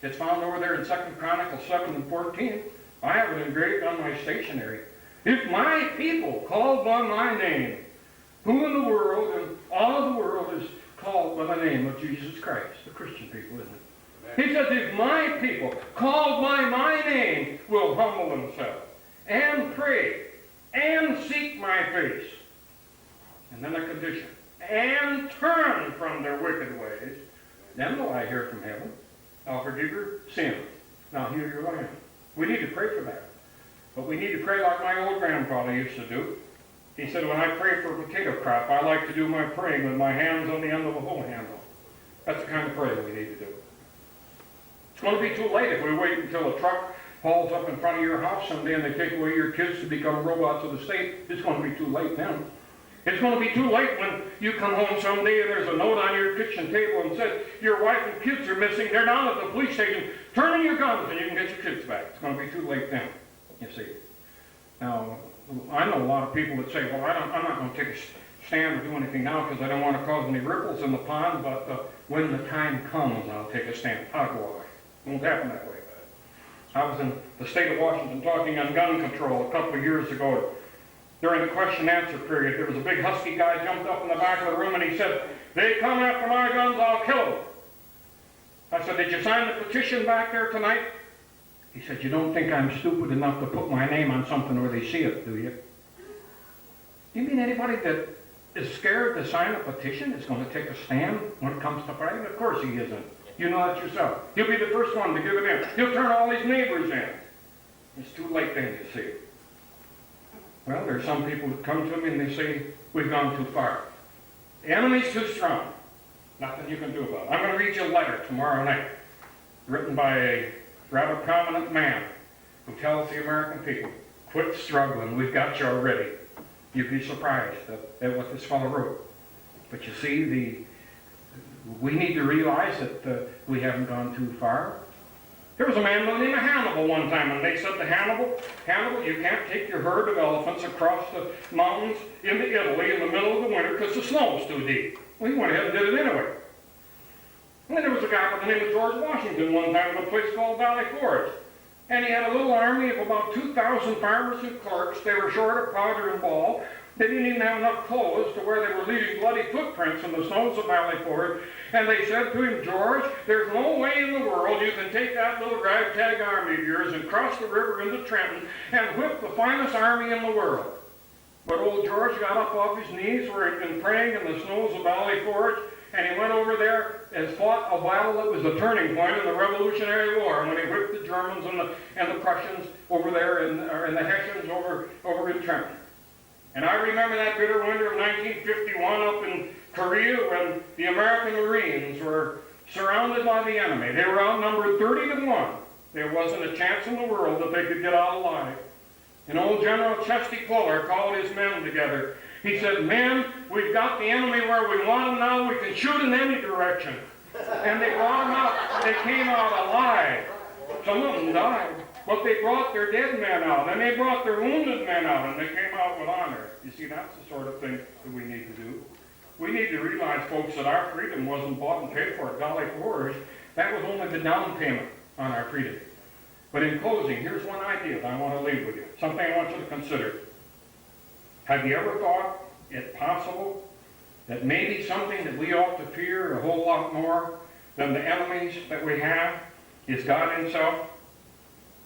It's found over there in 2 Chronicles 7:14. I have it engraved on my stationery. If my people called by my name, who in the world, and all of the world is called by the name of Jesus Christ, the Christian people, isn't it? He says, if my people called by my name will humble themselves and pray and seek my face, and then a condition, and turn from their wicked ways, then will I hear from heaven. I'll forgive your sins. Now heal your land. We need to pray for that. But we need to pray like my old grandfather used to do. He said, when I pray for a potato crop, I like to do my praying with my hands on the end of the hoe handle. That's the kind of prayer we need to do. It's going to be too late if we wait until a truck hauls up in front of your house someday and they take away your kids to become robots of the state. It's going to be too late then. It's going to be too late when you come home someday and there's a note on your kitchen table and says your wife and kids are missing. They're down at the police station. Turn in your guns and you can get your kids back. It's going to be too late then, you see. Now, I know a lot of people that say, well, I'm not going to take a stand or do anything now because I don't want to cause any ripples in the pond, but when the time comes, I'll take a stand. I'll go away. It won't happen that way. I was in the state of Washington talking on gun control a couple of years ago. During the question-answer period, there was a big husky guy jumped up in the back of the room and he said, they come after my guns, I'll kill them. I said, did you sign the petition back there tonight? He said, you don't think I'm stupid enough to put my name on something where they see it, do you? You mean anybody that is scared to sign a petition is going to take a stand when it comes to fighting? Of course he isn't. You know that yourself. He'll be the first one to give it in. He'll turn all his neighbors in. It's too late then, you see. Well, there's some people that come to me and they say, we've gone too far. The enemy's too strong. Nothing you can do about it. I'm going to read you a letter tomorrow night, written by a rather prominent man who tells the American people, quit struggling, we've got you already. You'd be surprised at what this fellow wrote. But you see, we need to realize that we haven't gone too far. There was a man named Hannibal one time, and they said to Hannibal, you can't take your herd of elephants across the mountains into Italy in the middle of the winter because the snow's too deep. Well, he went ahead and did it anyway. And then there was a guy by the name of George Washington one time in a place called Valley Forge. And he had a little army of about 2,000 farmers and clerks. They were short of powder and ball. They didn't even have enough clothes to where they were leaving bloody footprints in the snows of Valley Forge. And they said to him, George, there's no way in the world you can take that little ragtag army of yours and cross the river into Trenton and whip the finest army in the world. But old George got up off his knees where he'd been praying in the snows of Valley Forge, and he went over there and fought a battle that was the turning point in the Revolutionary War when he whipped the Germans and the Prussians over there and the Hessians over in Trenton. And I remember that bitter winter of 1951 up in Korea when the American Marines were surrounded by the enemy. They were outnumbered 30-1. There wasn't a chance in the world that they could get out alive. And old General Chesty Puller called his men together. He said, "Men, we've got the enemy where we want them now. We can shoot in any direction." And they brought them out. They came out alive. Some of them died. But they brought their dead men out. And they brought their wounded men out. And they came out with honor. You see, that's the sort of thing that we need to do. We need to realize, folks, that our freedom wasn't bought and paid for at golly wars. That was only the down payment on our freedom. But in closing, here's one idea that I want to leave with you. Something I want you to consider. Have you ever thought it possible that maybe something that we ought to fear a whole lot more than the enemies that we have is God himself?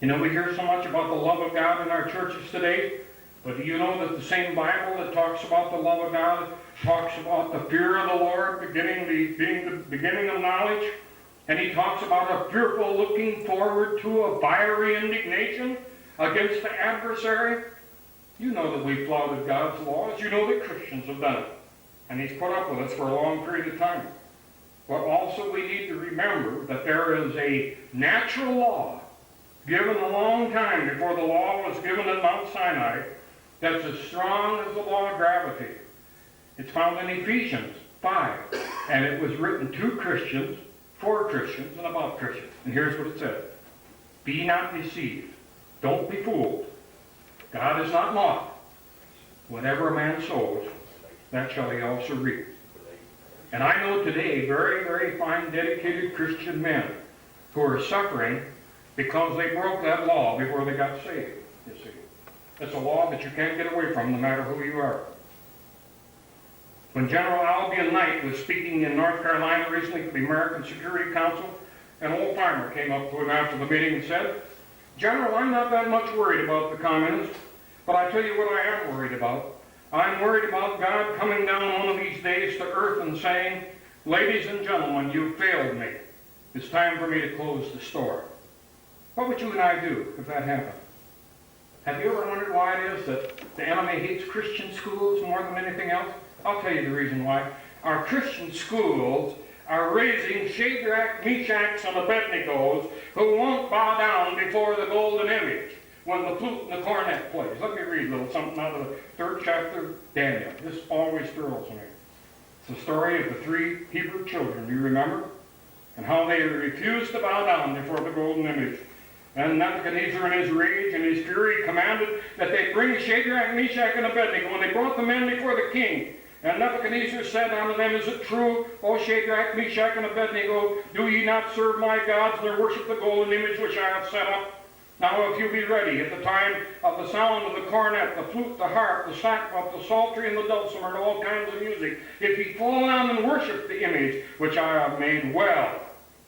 You know, we hear so much about the love of God in our churches today, but do you know that the same Bible that talks about the love of God talks about the fear of the Lord being the beginning of knowledge? And he talks about a fearful looking forward to a fiery indignation against the adversary. You know that we flouted God's laws. You know that Christians have done it. And he's put up with us for a long period of time. But also we need to remember that there is a natural law given a long time before the law was given at Mount Sinai that's as strong as the law of gravity. It's found in Ephesians 5. And it was written to Christians, for Christians, and about Christians. And here's what it said. Be not deceived. Don't be fooled. God is not mocked. Whatever a man sows, that shall he also reap. And I know today very, very fine, dedicated Christian men who are suffering because they broke that law before they got saved, you see. It's a law that you can't get away from no matter who you are. When General Albion Knight was speaking in North Carolina recently to the American Security Council, an old farmer came up to him after the meeting and said, "General, I'm not that much worried about the communists, but I tell you what I am worried about. I'm worried about God coming down one of these days to earth and saying, 'Ladies and gentlemen, you failed me. It's time for me to close the store.'" What would you and I do if that happened? Have you ever wondered why it is that the enemy hates Christian schools more than anything else? I'll tell you the reason why. Our Christian schools are raising Shadrach, Meshach, and Abednego who won't bow down before the golden image when the flute and the cornet plays. Let me read a little something out of the 3rd chapter of Daniel. This always thrills me. It's the story of the 3 Hebrew children, do you remember? And how they refused to bow down before the golden image. And Nebuchadnezzar in his rage and his fury commanded that they bring Shadrach, Meshach, and Abednego. When they brought the men before the king, and Nebuchadnezzar said unto them, "Is it true, O Shadrach, Meshach, and Abednego, do ye not serve my gods, nor worship the golden image which I have set up? Now if you be ready at the time of the sound of the cornet, the flute, the harp, the sackbut, the psaltery, and the dulcimer, and all kinds of music, if ye fall down and worship the image which I have made, well.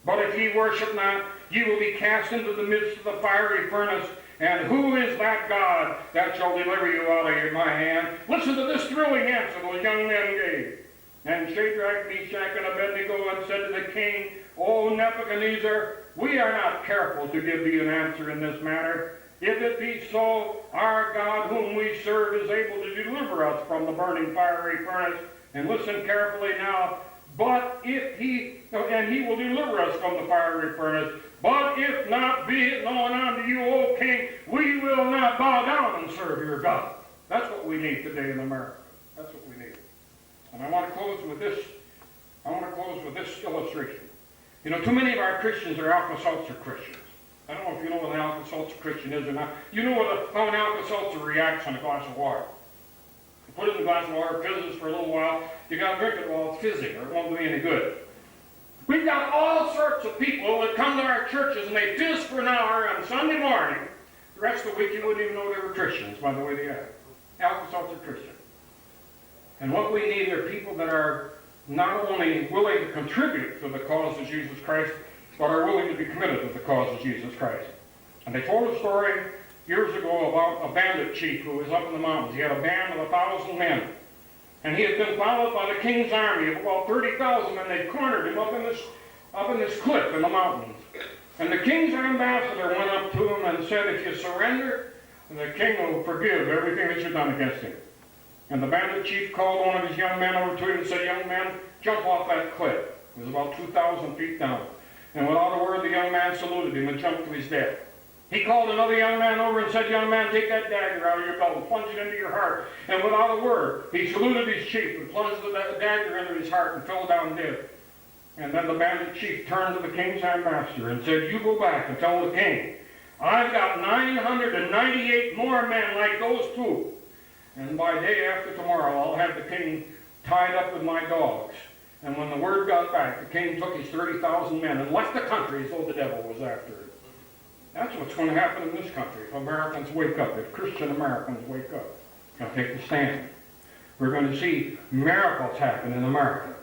But if ye worship not, ye will be cast into the midst of the fiery furnace. And who is that God that shall deliver you out of my hand?" Listen to this thrilling answer those young men gave. And Shadrach, Meshach, and Abednego and said to the king, "O Nebuchadnezzar, we are not careful to give thee an answer in this matter. If it be so, our God whom we serve is able to deliver us from the burning fiery furnace." And listen carefully now. "But if and he will deliver us from the fiery furnace. But if not, be it known unto you, O king, we will not bow down and serve your God." That's what we need today in America. That's what we need. And I want to close with this. I want to close with this illustration. You know, too many of our Christians are Alka-Seltzer Christians. I don't know if you know what an Alka-Seltzer Christian is or not. You know how an Alka-Seltzer reacts on a glass of water. You put it in a glass of water, fizzes for a little while. You got to drink it while it's fizzing, or it won't do you any good. We've got all sorts of people that come to our churches and they fizz for an hour on Sunday morning. The rest of the week you wouldn't even know they were Christians by the way they are. Alka-Seltzer Christian. And what we need are people that are not only willing to contribute to the cause of Jesus Christ, but are willing to be committed to the cause of Jesus Christ. And they told a story years ago about a bandit chief who was up in the mountains. He had a band of 1,000 men. And he had been followed by the king's army of about 30,000, and they cornered him up in this cliff in the mountains. And the king's ambassador went up to him and said, "If you surrender, the king will forgive everything that you've done against him." And the bandit chief called one of his young men over to him and said, "Young man, jump off that cliff." It was about 2,000 feet down. And without a word, the young man saluted him and jumped to his death. He called another young man over and said, "Young man, take that dagger out of your belt and plunge it into your heart." And without a word, he saluted his chief and plunged the dagger into his heart and fell down dead. And then the bandit chief turned to the king's ambassador and said, "You go back and tell the king, I've got 998 more men like those two. And by day after tomorrow, I'll have the king tied up with my dogs." And when the word got back, the king took his 30,000 men and left the country as though the devil was after him. That's what's going to happen in this country if Americans wake up, if Christian Americans wake up and take the stand. We're going to see miracles happen in America,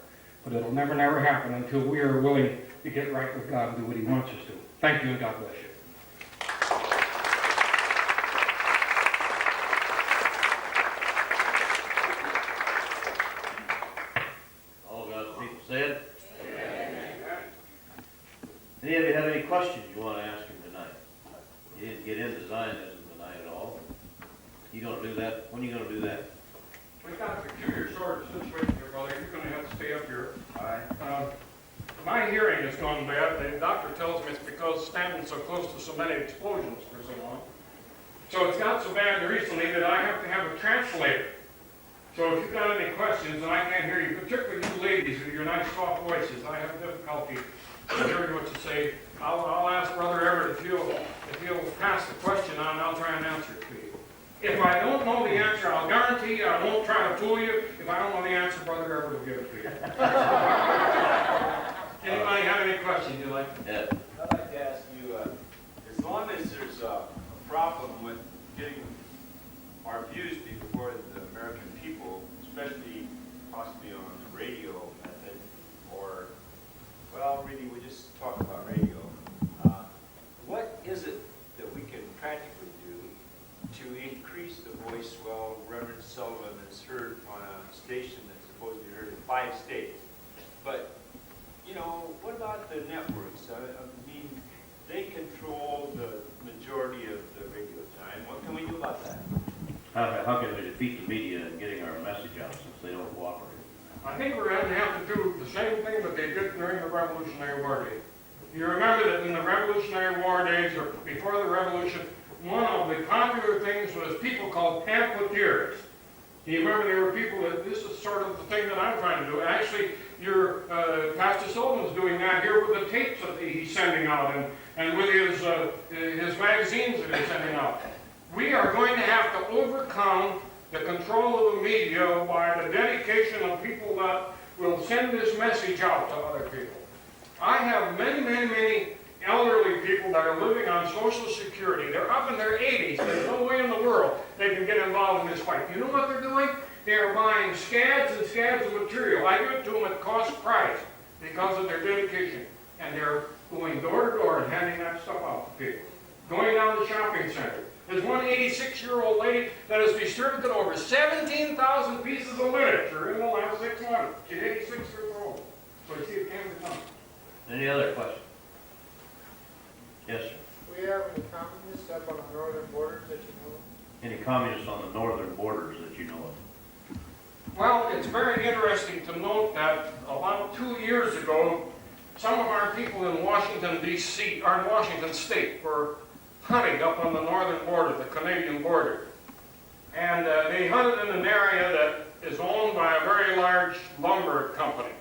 but it'll never happen until we are willing to get right with God and do what He wants us to. Thank you, and God bless you. All God's people said? Amen. Any of you have any questions you want to ask him tonight? He didn't get into Zionism tonight at all. You going to do that? When are you going to do that? We've got a peculiar sort of situation here, brother. You're going to have to stay up here. All right. My hearing has gone bad. The doctor tells me it's because standing so close to so many explosions for so long. So it's got so bad recently that I have to have a translator. So if you've got any questions and I can't hear you, particularly you ladies with your nice soft voices, I have difficulty hearing what you say. I'll ask Brother Everett if he'll pass the question on, and I'll try and answer it to you. If I don't know the answer, I'll guarantee you I won't try to fool you. If I don't know the answer, Brother Everett will give it to you. Anybody have any questions you'd like? Yeah. I'd like to ask you, as long as there's a problem with getting our views before the American people, especially possibly on the radio method, or, well, really, we just talk about radio. What is it that we can practically do to increase the voice? Well, Reverend Sullivan is heard on a station that's supposed to be heard in 5 states. But, you know, what about the networks? I mean, they control the majority of the radio time. What can we do about that? How can we defeat the media in getting our message out since they don't cooperate? I think we're going to have to do the same thing that they did during the Revolutionary War days. You remember that in the Revolutionary War days, or before the Revolution, one of the popular things was people called pamphleteers. You remember there were people that, this is sort of the thing that I'm trying to do. Actually, your Pastor Sullivan's doing that here with the tapes that he's sending out and with his magazines that he's sending out. We are going to have to overcome the control of the media by the dedication of people that will send this message out to other people. I have many elderly people that are living on Social Security. They're up in their 80s. There's no way in the world they can get involved in this fight. You know what they're doing? They are buying scads and scads of material. I give it to them at cost price because of their dedication. And they're going door to door and handing that stuff out to people. Going down to the shopping center. There's one 86-year-old lady that has distributed over 17,000 pieces of literature in the last 6 months. She's 86 years old. So you see it came to come. Any other questions? Yes, sir. We have any communists up on the northern borders that you know of? Any communists on the northern borders that you know of? Well, it's very interesting to note that about 2 years ago, some of our people in Washington, D.C., or in Washington State, were hunting up on the northern border, the Canadian border. And they hunted in an area that is owned by a very large lumber company.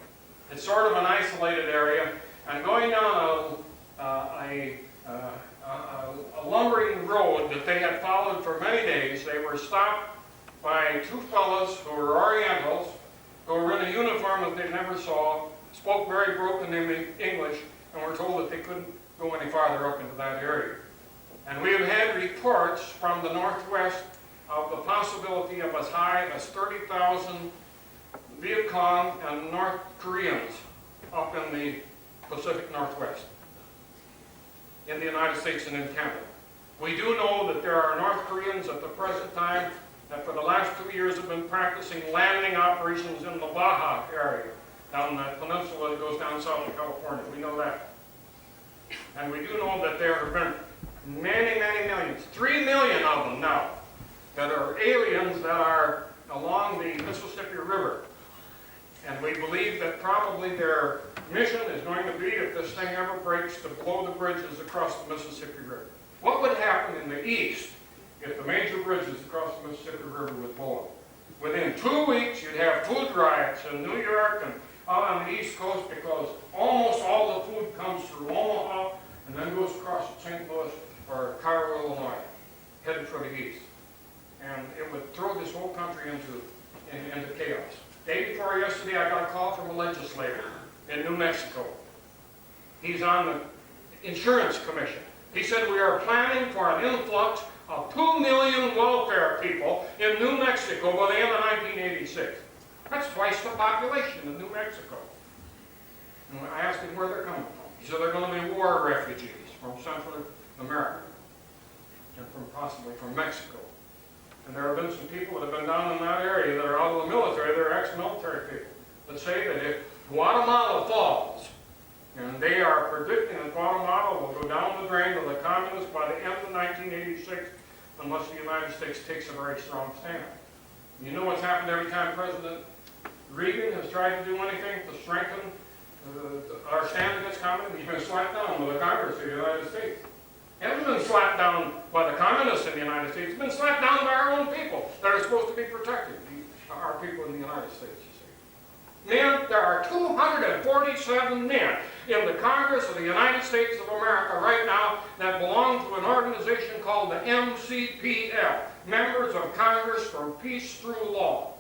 It's sort of an isolated area, and going down a lumbering road that they had followed for many days, they were stopped by 2 fellows who were Orientals, who were in a uniform that they never saw, spoke very broken English, and were told that they couldn't go any farther up into that area. And we have had reports from the Northwest of the possibility of as high as 30,000 Viet Cong and North Koreans up in the Pacific Northwest, in the United States and in Canada. We do know that there are North Koreans at the present time that for the last 2 years have been practicing landing operations in the Baja area, down that peninsula that goes down south to California. We know that. And we do know that there have been many millions, 3 million of them now, that are aliens that are along the Mississippi River. And we believe that probably their mission is going to be, if this thing ever breaks, to blow the bridges across the Mississippi River. What would happen in the east if the major bridges across the Mississippi River was blown? Within 2 weeks, you'd have food riots in New York and out on the East Coast, because almost all the food comes through Omaha and then goes across to St. Louis or Cairo, Illinois, headed for the east. And it would throw this whole country into chaos. Day before yesterday, I got a call from a legislator in New Mexico. He's on the Insurance Commission. He said, we are planning for an influx of 2 million welfare people in New Mexico by the end of 1986. That's twice the population of New Mexico. And I asked him where they're coming from. He said they're going to be war refugees from Central America and possibly from Mexico. And there have been some people that have been down in that area that are out of the military, they're ex-military people, that say that if Guatemala falls, and they are predicting that Guatemala will go down the drain to the communists by the end of 1986, unless the United States takes a very strong stand. You know what's happened every time President Reagan has tried to do anything to strengthen our stand against communism? He's been slapped down by the Congress of the United States. He hasn't been slapped down by the communists in the United States. He's been slapped down by our own people that are supposed to be protected, our people in the United States, you see. Men, there are 247 men in the Congress of the United States of America right now that belong to an organization called the MCPL, Members of Congress for Peace Through Law.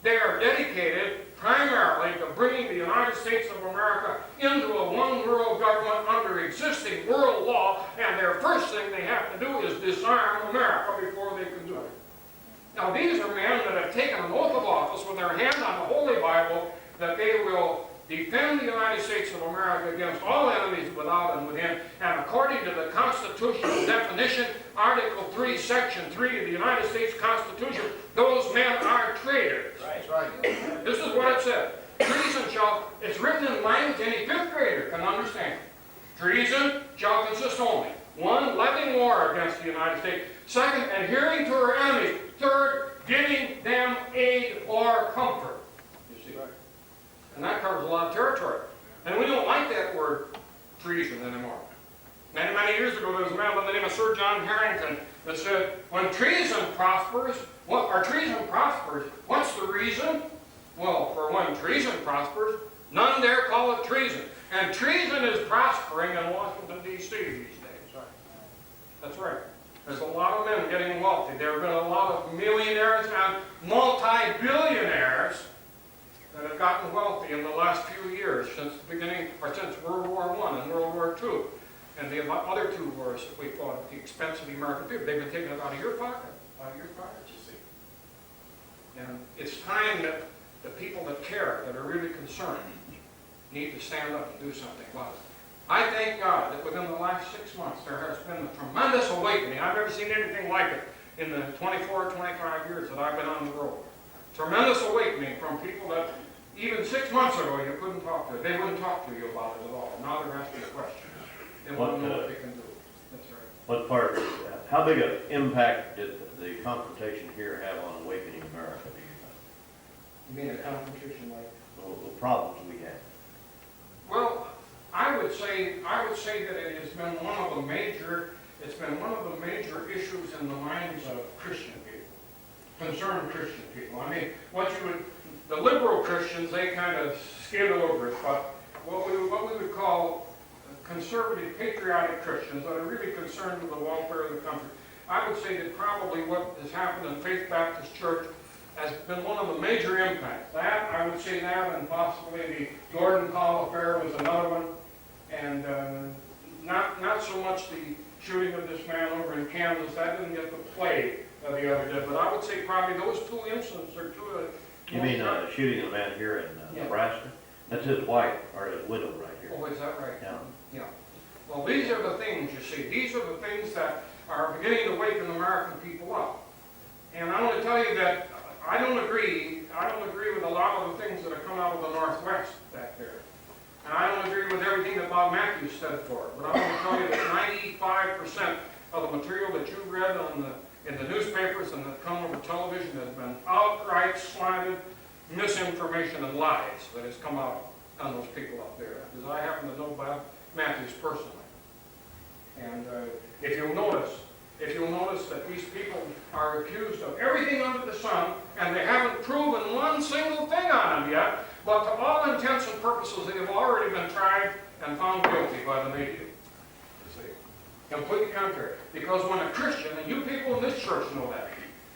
They are dedicated primarily to bringing the United States of America into a one-world government under existing world law, and their first thing they have to do is disarm America before they can do it. Now, these are men that have taken an oath of office with their hand on the Holy Bible that they will defend the United States of America against all enemies without and within, and according to the constitutional definition, Article 3, Section 3 of the United States Constitution, those men are traitors. That's right. This is what it said. Treason shall, it's written in language any fifth grader can understand. Treason shall consist only, 1, levying war against the United States, 2, adhering to her enemies, 3, giving them aid or comfort. And that covers a lot of territory. And we don't like that word treason anymore. Many, many years ago, there was a man by the name of Sir John Harrington that said, when treason prospers, what's the reason? Well, for when treason prospers, none dare call it treason. And treason is prospering in Washington, D.C. these days. That's right. There's a lot of men getting wealthy. There have been a lot of millionaires and multi-billionaires that have gotten wealthy in the last few years, since the beginning, or since World War I and World War II. And the other two wars that we fought at the expense of the American people. They've been taking it out of your pocket, you see. And it's time that the people that care, that are really concerned, need to stand up and do something about it. I thank God that within the last 6 months there has been a tremendous awakening. I've never seen anything like it in the 24, 25 years that I've been on the road. Tremendous awakening from people that even 6 months ago you couldn't talk to. They wouldn't talk to you about it at all. Now they're asking questions. They want to know what they can do. That's right. What part, how big an impact did the confrontation here have on awakening America, do you think? You mean a confrontation like? The problems we had. Well, I would say that it has been one of the major issues in the minds of Christian people, concerned Christian people. I mean, the liberal Christians, they kind of skid over it, but what we would call conservative, patriotic Christians that are really concerned with the welfare of the country, I would say that probably what has happened in Faith Baptist Church has been one of the major impacts. That, I would say that, and possibly the Gordon Call affair was another one, and not so much the shooting of this man over in Kansas. That didn't get the play the other did, but I would say probably those two incidents are two of the... You mean shooting a man here in Nebraska? That's his wife, or his widow right here. Oh, is that right? Yeah. Yeah. Well, these are the things, you see. These are the things that are beginning to waken American people up. And I want to tell you that I don't agree with a lot of the things that have come out of the Northwest back there. And I don't agree with everything that Bob Matthews said for it. But I want to tell you that 95% of the material that you read on in the newspapers and that come over television has been outright slanted misinformation and lies that has come out on those people out there. Because I happen to know Bob Matthews personally. And if you'll notice that these people are accused of everything under the sun, and they haven't proven one single thing on them yet, but to all intents and purposes, they have already been tried and found guilty by the media. You see, completely contrary. Because when a Christian, and you people in this church know that,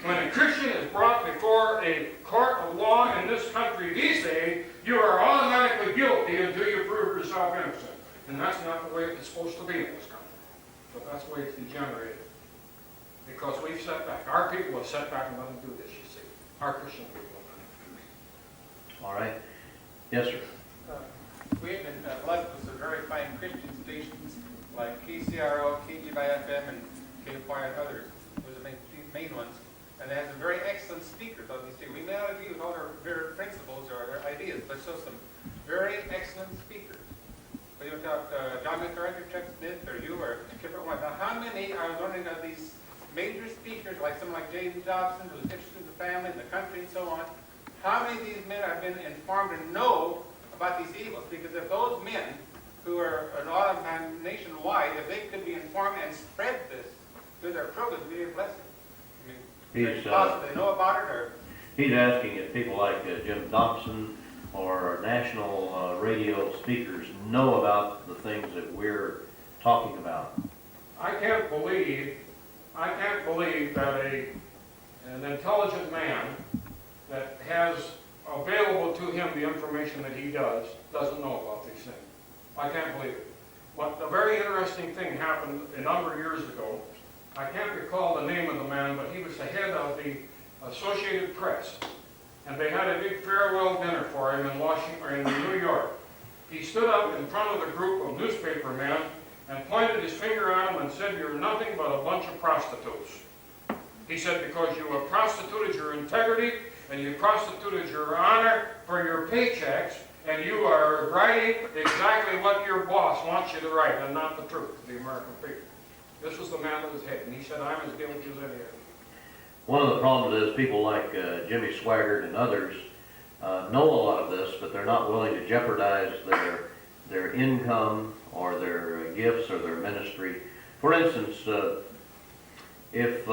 when a Christian is brought before a court of law in this country these days, you are automatically guilty until you prove yourself innocent. And that's not the way it's supposed to be in this country. But that's the way it's degenerated. Because we've set back. Our people have set back and let them do this, you see. Our Christian people have done it. All right. Yes, sir. We've been blessed with some very fine Christian stations like KCRO, KGYFM, and KFY and others. Those are the main ones. And they have some very excellent speakers on these two. We may not agree with all their principles or their ideas, but still some very excellent speakers. But you talk John MacArthur, Chuck Smith, or you, or different ones. Now, how many, I was wondering, of these major speakers, like someone like James Dobson, who's interested in the family and the country and so on, how many of these men have been informed and know about these evils? Because if those men, who are an automaton nationwide, if they could be informed and spread this through their programs, it would be a blessing. I mean, He's, possibly they know about it, or he's asking if people like Jim Dobson or national radio speakers know about the things that we're talking about. I can't believe that an intelligent man that has available to him the information that he doesn't know about these things. I can't believe it. But a very interesting thing happened a number of years ago. I can't recall the name of the man, but he was the head of the Associated Press. And they had a big farewell dinner for him in Washington, or in New York. He stood up in front of the group of newspaper men and pointed his finger at them and said, "You're nothing but a bunch of prostitutes." He said, because you have prostituted your integrity and you prostituted your honor for your paychecks, and you are writing exactly what your boss wants you to write and not the truth to the American people. This was the man that was head, and he said, "I'm as guilty as any of you." One of the problems is people like Jimmy Swaggart and others know a lot of this, but they're not willing to jeopardize their income or their gifts or their ministry. For instance, if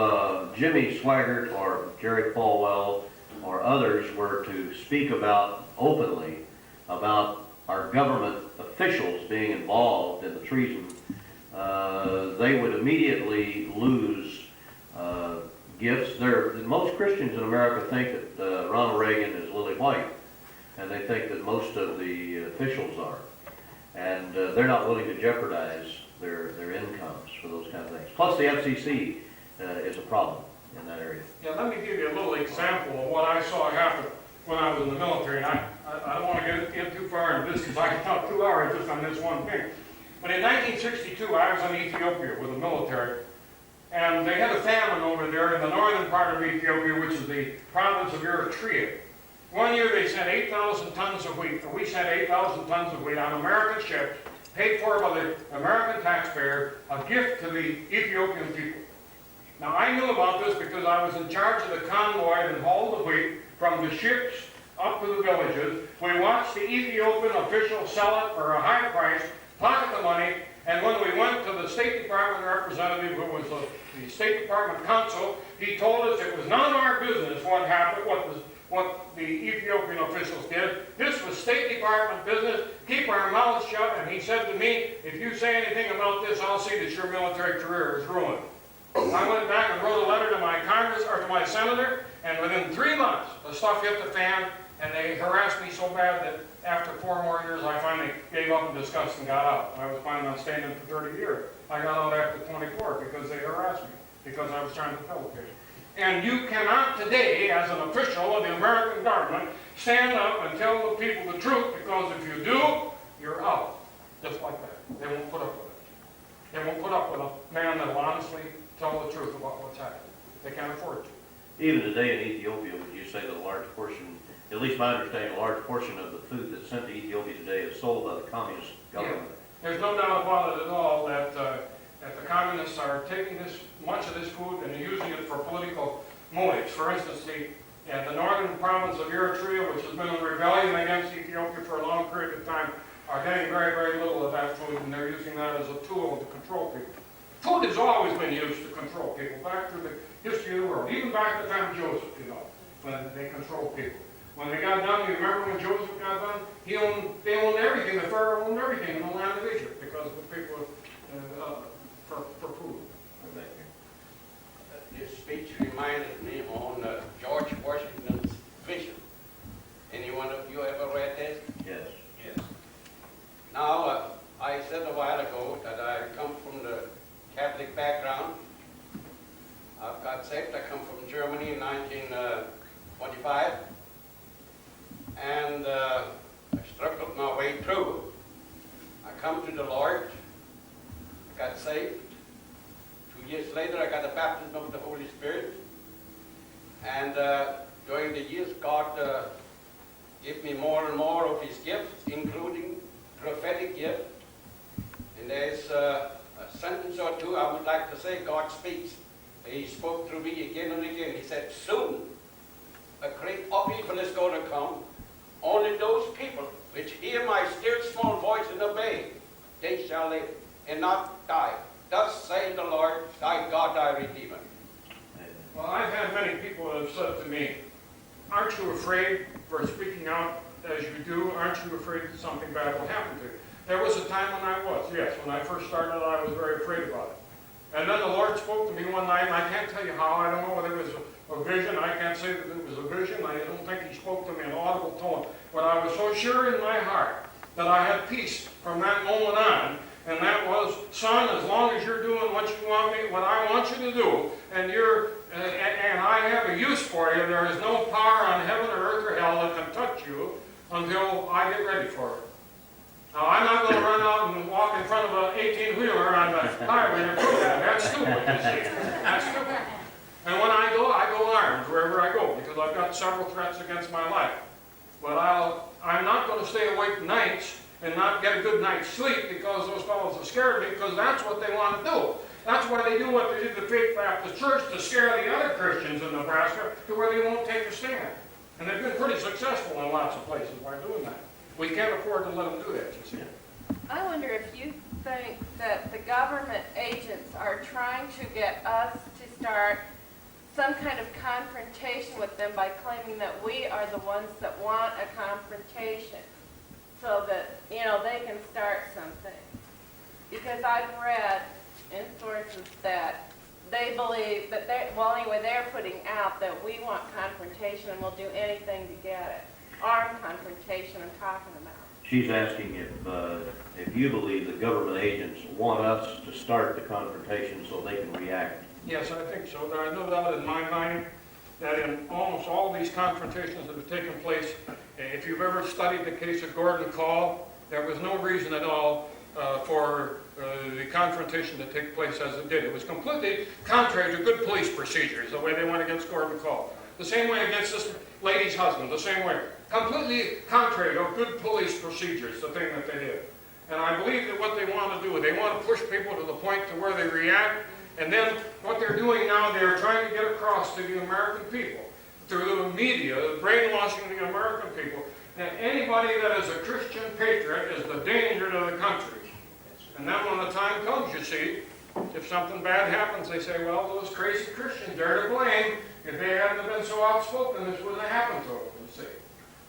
Jimmy Swaggart or Jerry Falwell or others were to speak about openly about our government officials being involved in the treason, they would immediately lose gifts. Most Christians in America think that Ronald Reagan is Lily White, and they think that most of the officials are. And they're not willing to jeopardize their incomes for those kind of things. Plus the FCC is a problem in that area. Yeah, let me give you a little example of what I saw happen when I was in the military. And I don't want to get too far into this because I can talk 2 hours just on this one thing. But in 1962, I was in Ethiopia with the military. And they had a famine over there in the northern part of Ethiopia, which is the province of Eritrea. One year they sent 8,000 tons of wheat, and we sent 8,000 tons of wheat on American ships, paid for by the American taxpayer, a gift to the Ethiopian people. Now I knew about this because I was in charge of the convoy that hauled the wheat from the ships up to the villages. We watched the Ethiopian officials sell it for a high price, pocket the money, and when we went to the State Department representative, who was the State Department counsel, he told us it was none of our business what happened, what the Ethiopian officials did. This was State Department business. Keep our mouths shut. And he said to me, "If you say anything about this, I'll see that your military career is ruined." I went back and wrote a letter to my Congress, or to my senator, and within 3 months, the stuff hit the fan, and they harassed me so bad that after 4 more years, I finally gave up in disgust and got out. I was planning on staying in for 30 years. I got out after 24 because they harassed me, because I was trying to fill the picture. And you cannot today, as an official of the American government, stand up and tell the people the truth, because if you do, you're out. Just like that. They won't put up with it. They won't put up with a man that will honestly tell the truth about what's happening. They can't afford to. Even today in Ethiopia, would you say that a large portion, at least my understanding, a large portion of the food that's sent to Ethiopia today is sold by the communist government? Yeah. There's no doubt about it at all that that the communists are taking much of this food and using it for political motives. For instance, the northern province of Eritrea, which has been in rebellion against Ethiopia for a long period of time, are getting very, very little of that food, and they're using that as a tool to control people. Food has always been used to control people, back through the history of the world, even back to the time of Joseph, when they controlled people. When they got done, you remember when Joseph got done? They owned everything, the Pharaoh owned everything in the land of Egypt, because of the people for food. This speech reminded me on George Washington's vision. Any one of you ever read this? Yes. Yes. Now, I said a while ago that I come from the Catholic background. I've got saved. I come from Germany in 1925. And I struggled my way through. I come to the Lord. I got saved. 2 years later, I got the baptism of the Holy Spirit. And during the years, God gave me more and more of His gifts, including prophetic gift. And there's a sentence or two I would like to say. God speaks. He spoke through me again and again. He said, soon a great upheaval is going to come. Only those people which hear my still small voice and obey, they shall live and not die. Thus saith the Lord, thy God, thy Redeemer. Well, I've had many people that have said to me, aren't you afraid for speaking out as you do? Aren't you afraid that something bad will happen to you? There was a time when I was, yes. When I first started, I was very afraid about it. And then the Lord spoke to me one night, and I can't tell you how. I don't know whether it was a vision. I can't say that it was a vision. I don't think He spoke to me in an audible tone. But I was so sure in my heart that I had peace from that moment on. And that was, son, as long as you're doing what you want me, what I want you to do, and I have a use for you, there is no power on heaven or earth or hell that can touch you until I get ready for it. Now, I'm not going to run out and walk in front of an 18-wheeler on the highway and prove that. That's stupid, you see. That's stupid. And when I go armed wherever I go, because I've got several threats against my life. But I'm not going to stay awake nights and not get a good night's sleep because those fellows are scared of me, because that's what they want to do. That's why they do what they did to Faith Baptist Church, to scare the other Christians in Nebraska to where they won't take a stand. And they've been pretty successful in lots of places by doing that. We can't afford to let them do that, you see. I wonder if you think that the government agents are trying to get us to start some kind of confrontation with them by claiming that we are the ones that want a confrontation, so that, they can start something. Because I've read in sources that they believe that they're putting out that we want confrontation and we'll do anything to get it. Armed confrontation I'm talking about. She's asking if you believe the government agents want us to start the confrontation so they can react. Yes, I think so. There is no doubt in my mind that in almost all of these confrontations that have taken place, if you've ever studied the case of Gordon Call, there was no reason at all for the confrontation to take place as it did. It was completely contrary to good police procedures, the way they went against Gordon Call. The same way against this lady's husband, the same way. Completely contrary to good police procedures, the thing that they did. And I believe that what they want to do, they want to push people to the point to where they react. And then what they're doing now, they're trying to get across to the American people, through the media, brainwashing the American people, that anybody that is a Christian patriot is the danger to the country. And then when the time comes, you see, if something bad happens, they say, well, those crazy Christians, they're to blame. If they hadn't been so outspoken, this wouldn't have happened to them, you see.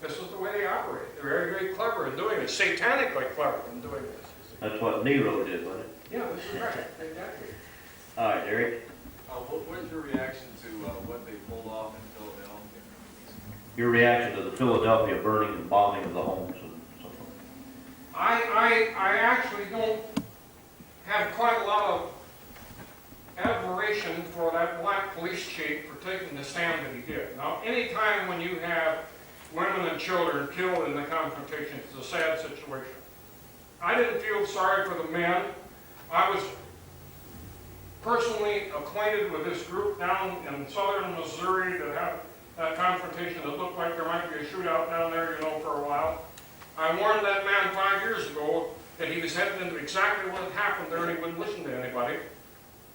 This is the way they operate. They're very, very clever in doing this, satanically clever in doing this. That's what Nero did, wasn't it? Yeah, this is right, exactly. All right, Eric. What is your reaction to what they pulled off in Philadelphia? Your reaction to the Philadelphia burning and bombing of the homes and so forth. I actually don't have quite a lot of admiration for that black police chief for taking the stand that he did. Now, any time when you have women and children killed in the confrontation, it's a sad situation. I didn't feel sorry for the men. I was personally acquainted with this group down in southern Missouri that had that confrontation that looked like there might be a shootout down there, for a while. I warned that man 5 years ago that he was headed into exactly what had happened there, and he wouldn't listen to anybody.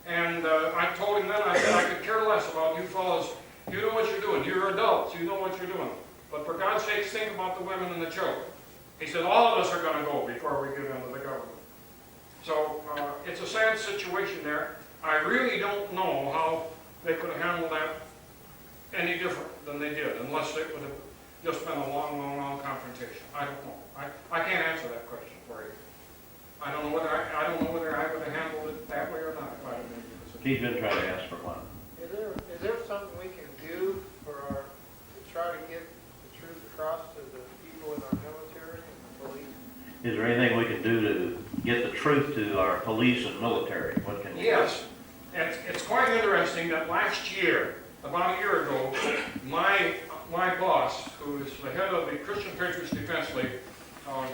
And I told him then, I said, I could care less about you fellows. You know what you're doing. You're adults. You know what you're doing. But for God's sake, think about the women and the children. He said, all of us are going to go before we get into the government. So it's a sad situation there. I really don't know how they could have handled that any different than they did, unless it would have just been a long, long, long confrontation. I don't know. I can't answer that question for you. I don't know whether I would have handled it that way or not if I had been in the situation. He's been trying to ask for one. Is there something we can do to try to get the truth across to the people in our military and the police? Is there anything we can do to get the truth to our police and military? What can we do? Yes. It's quite interesting that last year, about a year ago, my boss, who is the head of the Christian Patriots Defense League,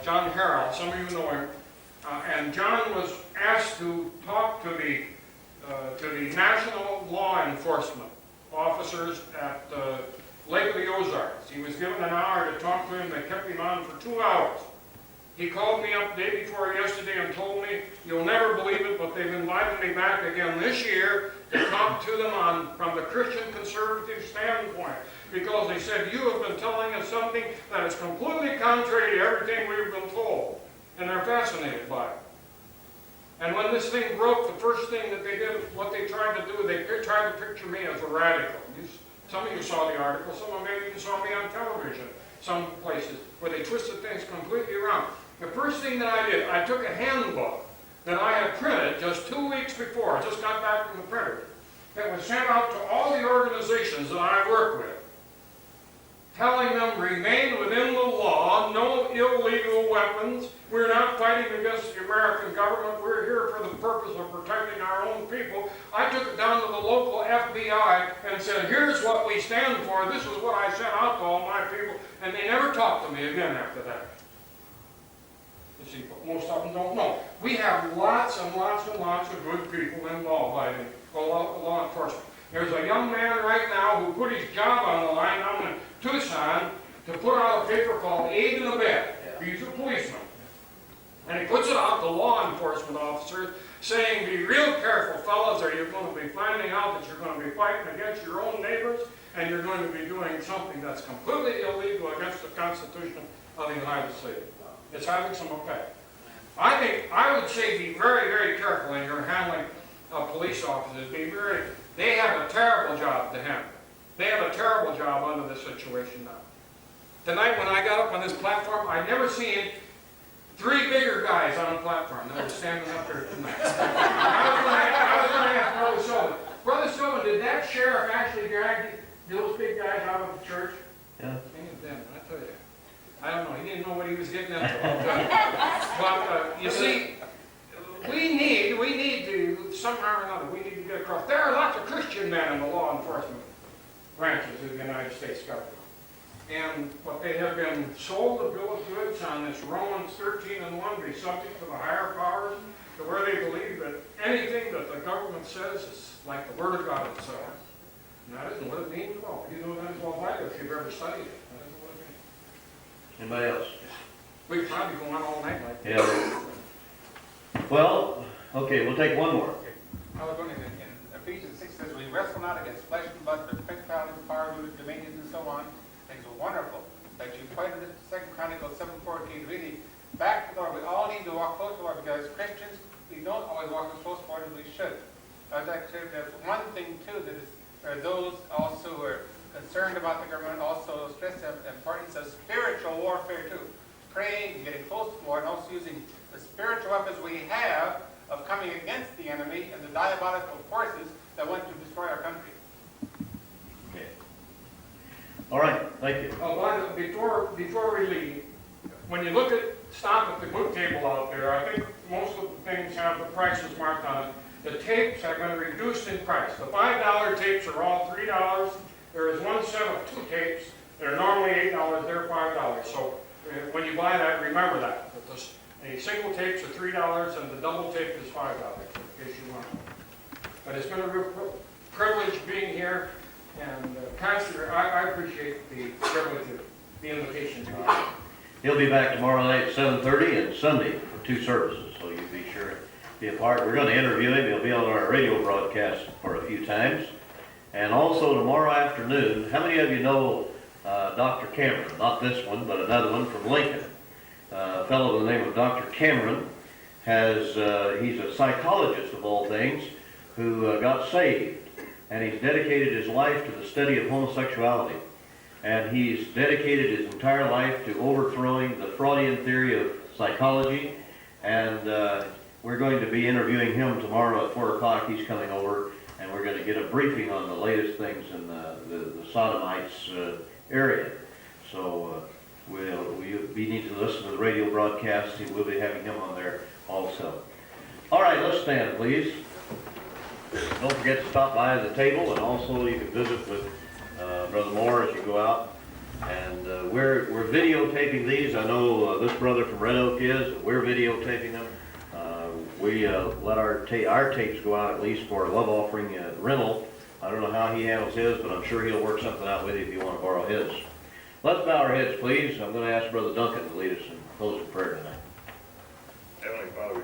John Harrell, some of you know him, and John was asked to talk to the national law enforcement officers at Lake of the Ozarks. He was given an hour to talk to him. They kept him on for 2 hours. He called me up the day before yesterday and told me, you'll never believe it, but they've invited me back again this year to talk to them from the Christian conservative standpoint. Because they said, you have been telling us something that is completely contrary to everything we've been told. And they're fascinated by it. And when this thing broke, the first thing that they did, what they tried to do, they tried to picture me as a radical. Some of you saw the article, some of you even saw me on television, some places, where they twisted things completely around. The first thing that I did, I took a handbook that I had printed just 2 weeks before. I just got back from the printer. That was sent out to all the organizations that I work with, telling them remain within the law, no illegal weapons. We're not fighting against the American government. We're here for the purpose of protecting our own people. I took it down to the local FBI and said, here's what we stand for. This is what I sent out to all my people. And they never talked to me again after that. You see, but most of them don't know. We have lots and lots and lots of good people in law-abiding, law enforcement. There's a young man right now who put his job on the line down in Tucson to put out a paper called Aid and Abet. He's a policeman. And he puts it out to law enforcement officers saying, be real careful, fellas, or you're going to be finding out that you're going to be fighting against your own neighbors, and you're going to be doing something that's completely illegal against the Constitution of the United States. It's having some effect. I would say be very, very careful in your handling of police officers. They have a terrible job to handle. They have a terrible job under this situation now. Tonight when I got up on this platform, I'd never seen 3 bigger guys on a platform that were standing up there tonight. I was going to ask Brother Sullivan. Brother Sullivan, did that sheriff actually drag those big guys out of the church? Yeah. I tell you. I don't know. He didn't know what he was getting into. But you see, we need to, somehow or another, we need to get across. There are lots of Christian men in the law enforcement branches of the United States government. But they have been sold a bill of goods on this Romans 13:1, be subject to the higher powers, to where they believe that anything that the government says is like the Word of God itself. And that isn't what it means at all. You know that as well as I do if you've ever studied it. That isn't what it means. Anybody else? We could probably go on all night like that. Yeah. Well, okay, we'll take one more. I was going in Ephesians 6 says, we wrestle not against flesh and blood, but principalities, powers, rulers, dominions, and so on. Things are wonderful that you pointed to 2 Chronicles 7:14. Really, back to the Lord. We all need to walk close to the Lord because Christians, we don't always walk as close to the Lord as we should. I'd like to, there's one thing too that is, there are those also who are concerned about the government, also stress the importance of spiritual warfare too. Praying and getting close to the Lord, and also using the spiritual weapons we have of coming against the enemy and the diabolical forces that want to destroy our country. Okay. All right, thank you. Before we leave, when you stop at the book table out there, I think most of the things have the prices marked on it. The tapes have been reduced in price. The $5 tapes are all $3. There is one set of 2 tapes. They're normally $8. They're $5. So when you buy that, remember that. A single tape's are $3 and the double tape is $5, in case you want to. But it's been a real privilege being here. And Pastor, I appreciate the privilege of the invitation to be here. He'll be back tomorrow night at 7:30 and Sunday two services, so you be sure to be a part. We're going to interview him. He'll be on our radio broadcast for a few times. And also tomorrow afternoon, how many of you know Dr. Cameron? Not this one, but another one from Lincoln. A fellow by the name of Dr. Cameron he's a psychologist of all things, who got saved. And he's dedicated his life to the study of homosexuality. And he's dedicated his entire life to overthrowing the Freudian theory of psychology. And we're going to be interviewing him tomorrow at 4 o'clock. He's coming over, and we're going to get a briefing on the latest things in the Sodomites area. So we need to listen to the radio broadcast. We'll be having him on there also. All right, let's stand, please. Don't forget to stop by the table, and also you can visit with Brother Mohr as you go out. And we're videotaping these. I know this brother from Red Oak is, and we're videotaping them. We let our tapes go out at least for a love offering rental. I don't know how he handles his, but I'm sure he'll work something out with you if you want to borrow his. Let's bow our heads, please. I'm going to ask Brother Duncan to lead us in closing prayer tonight. Heavenly Father, we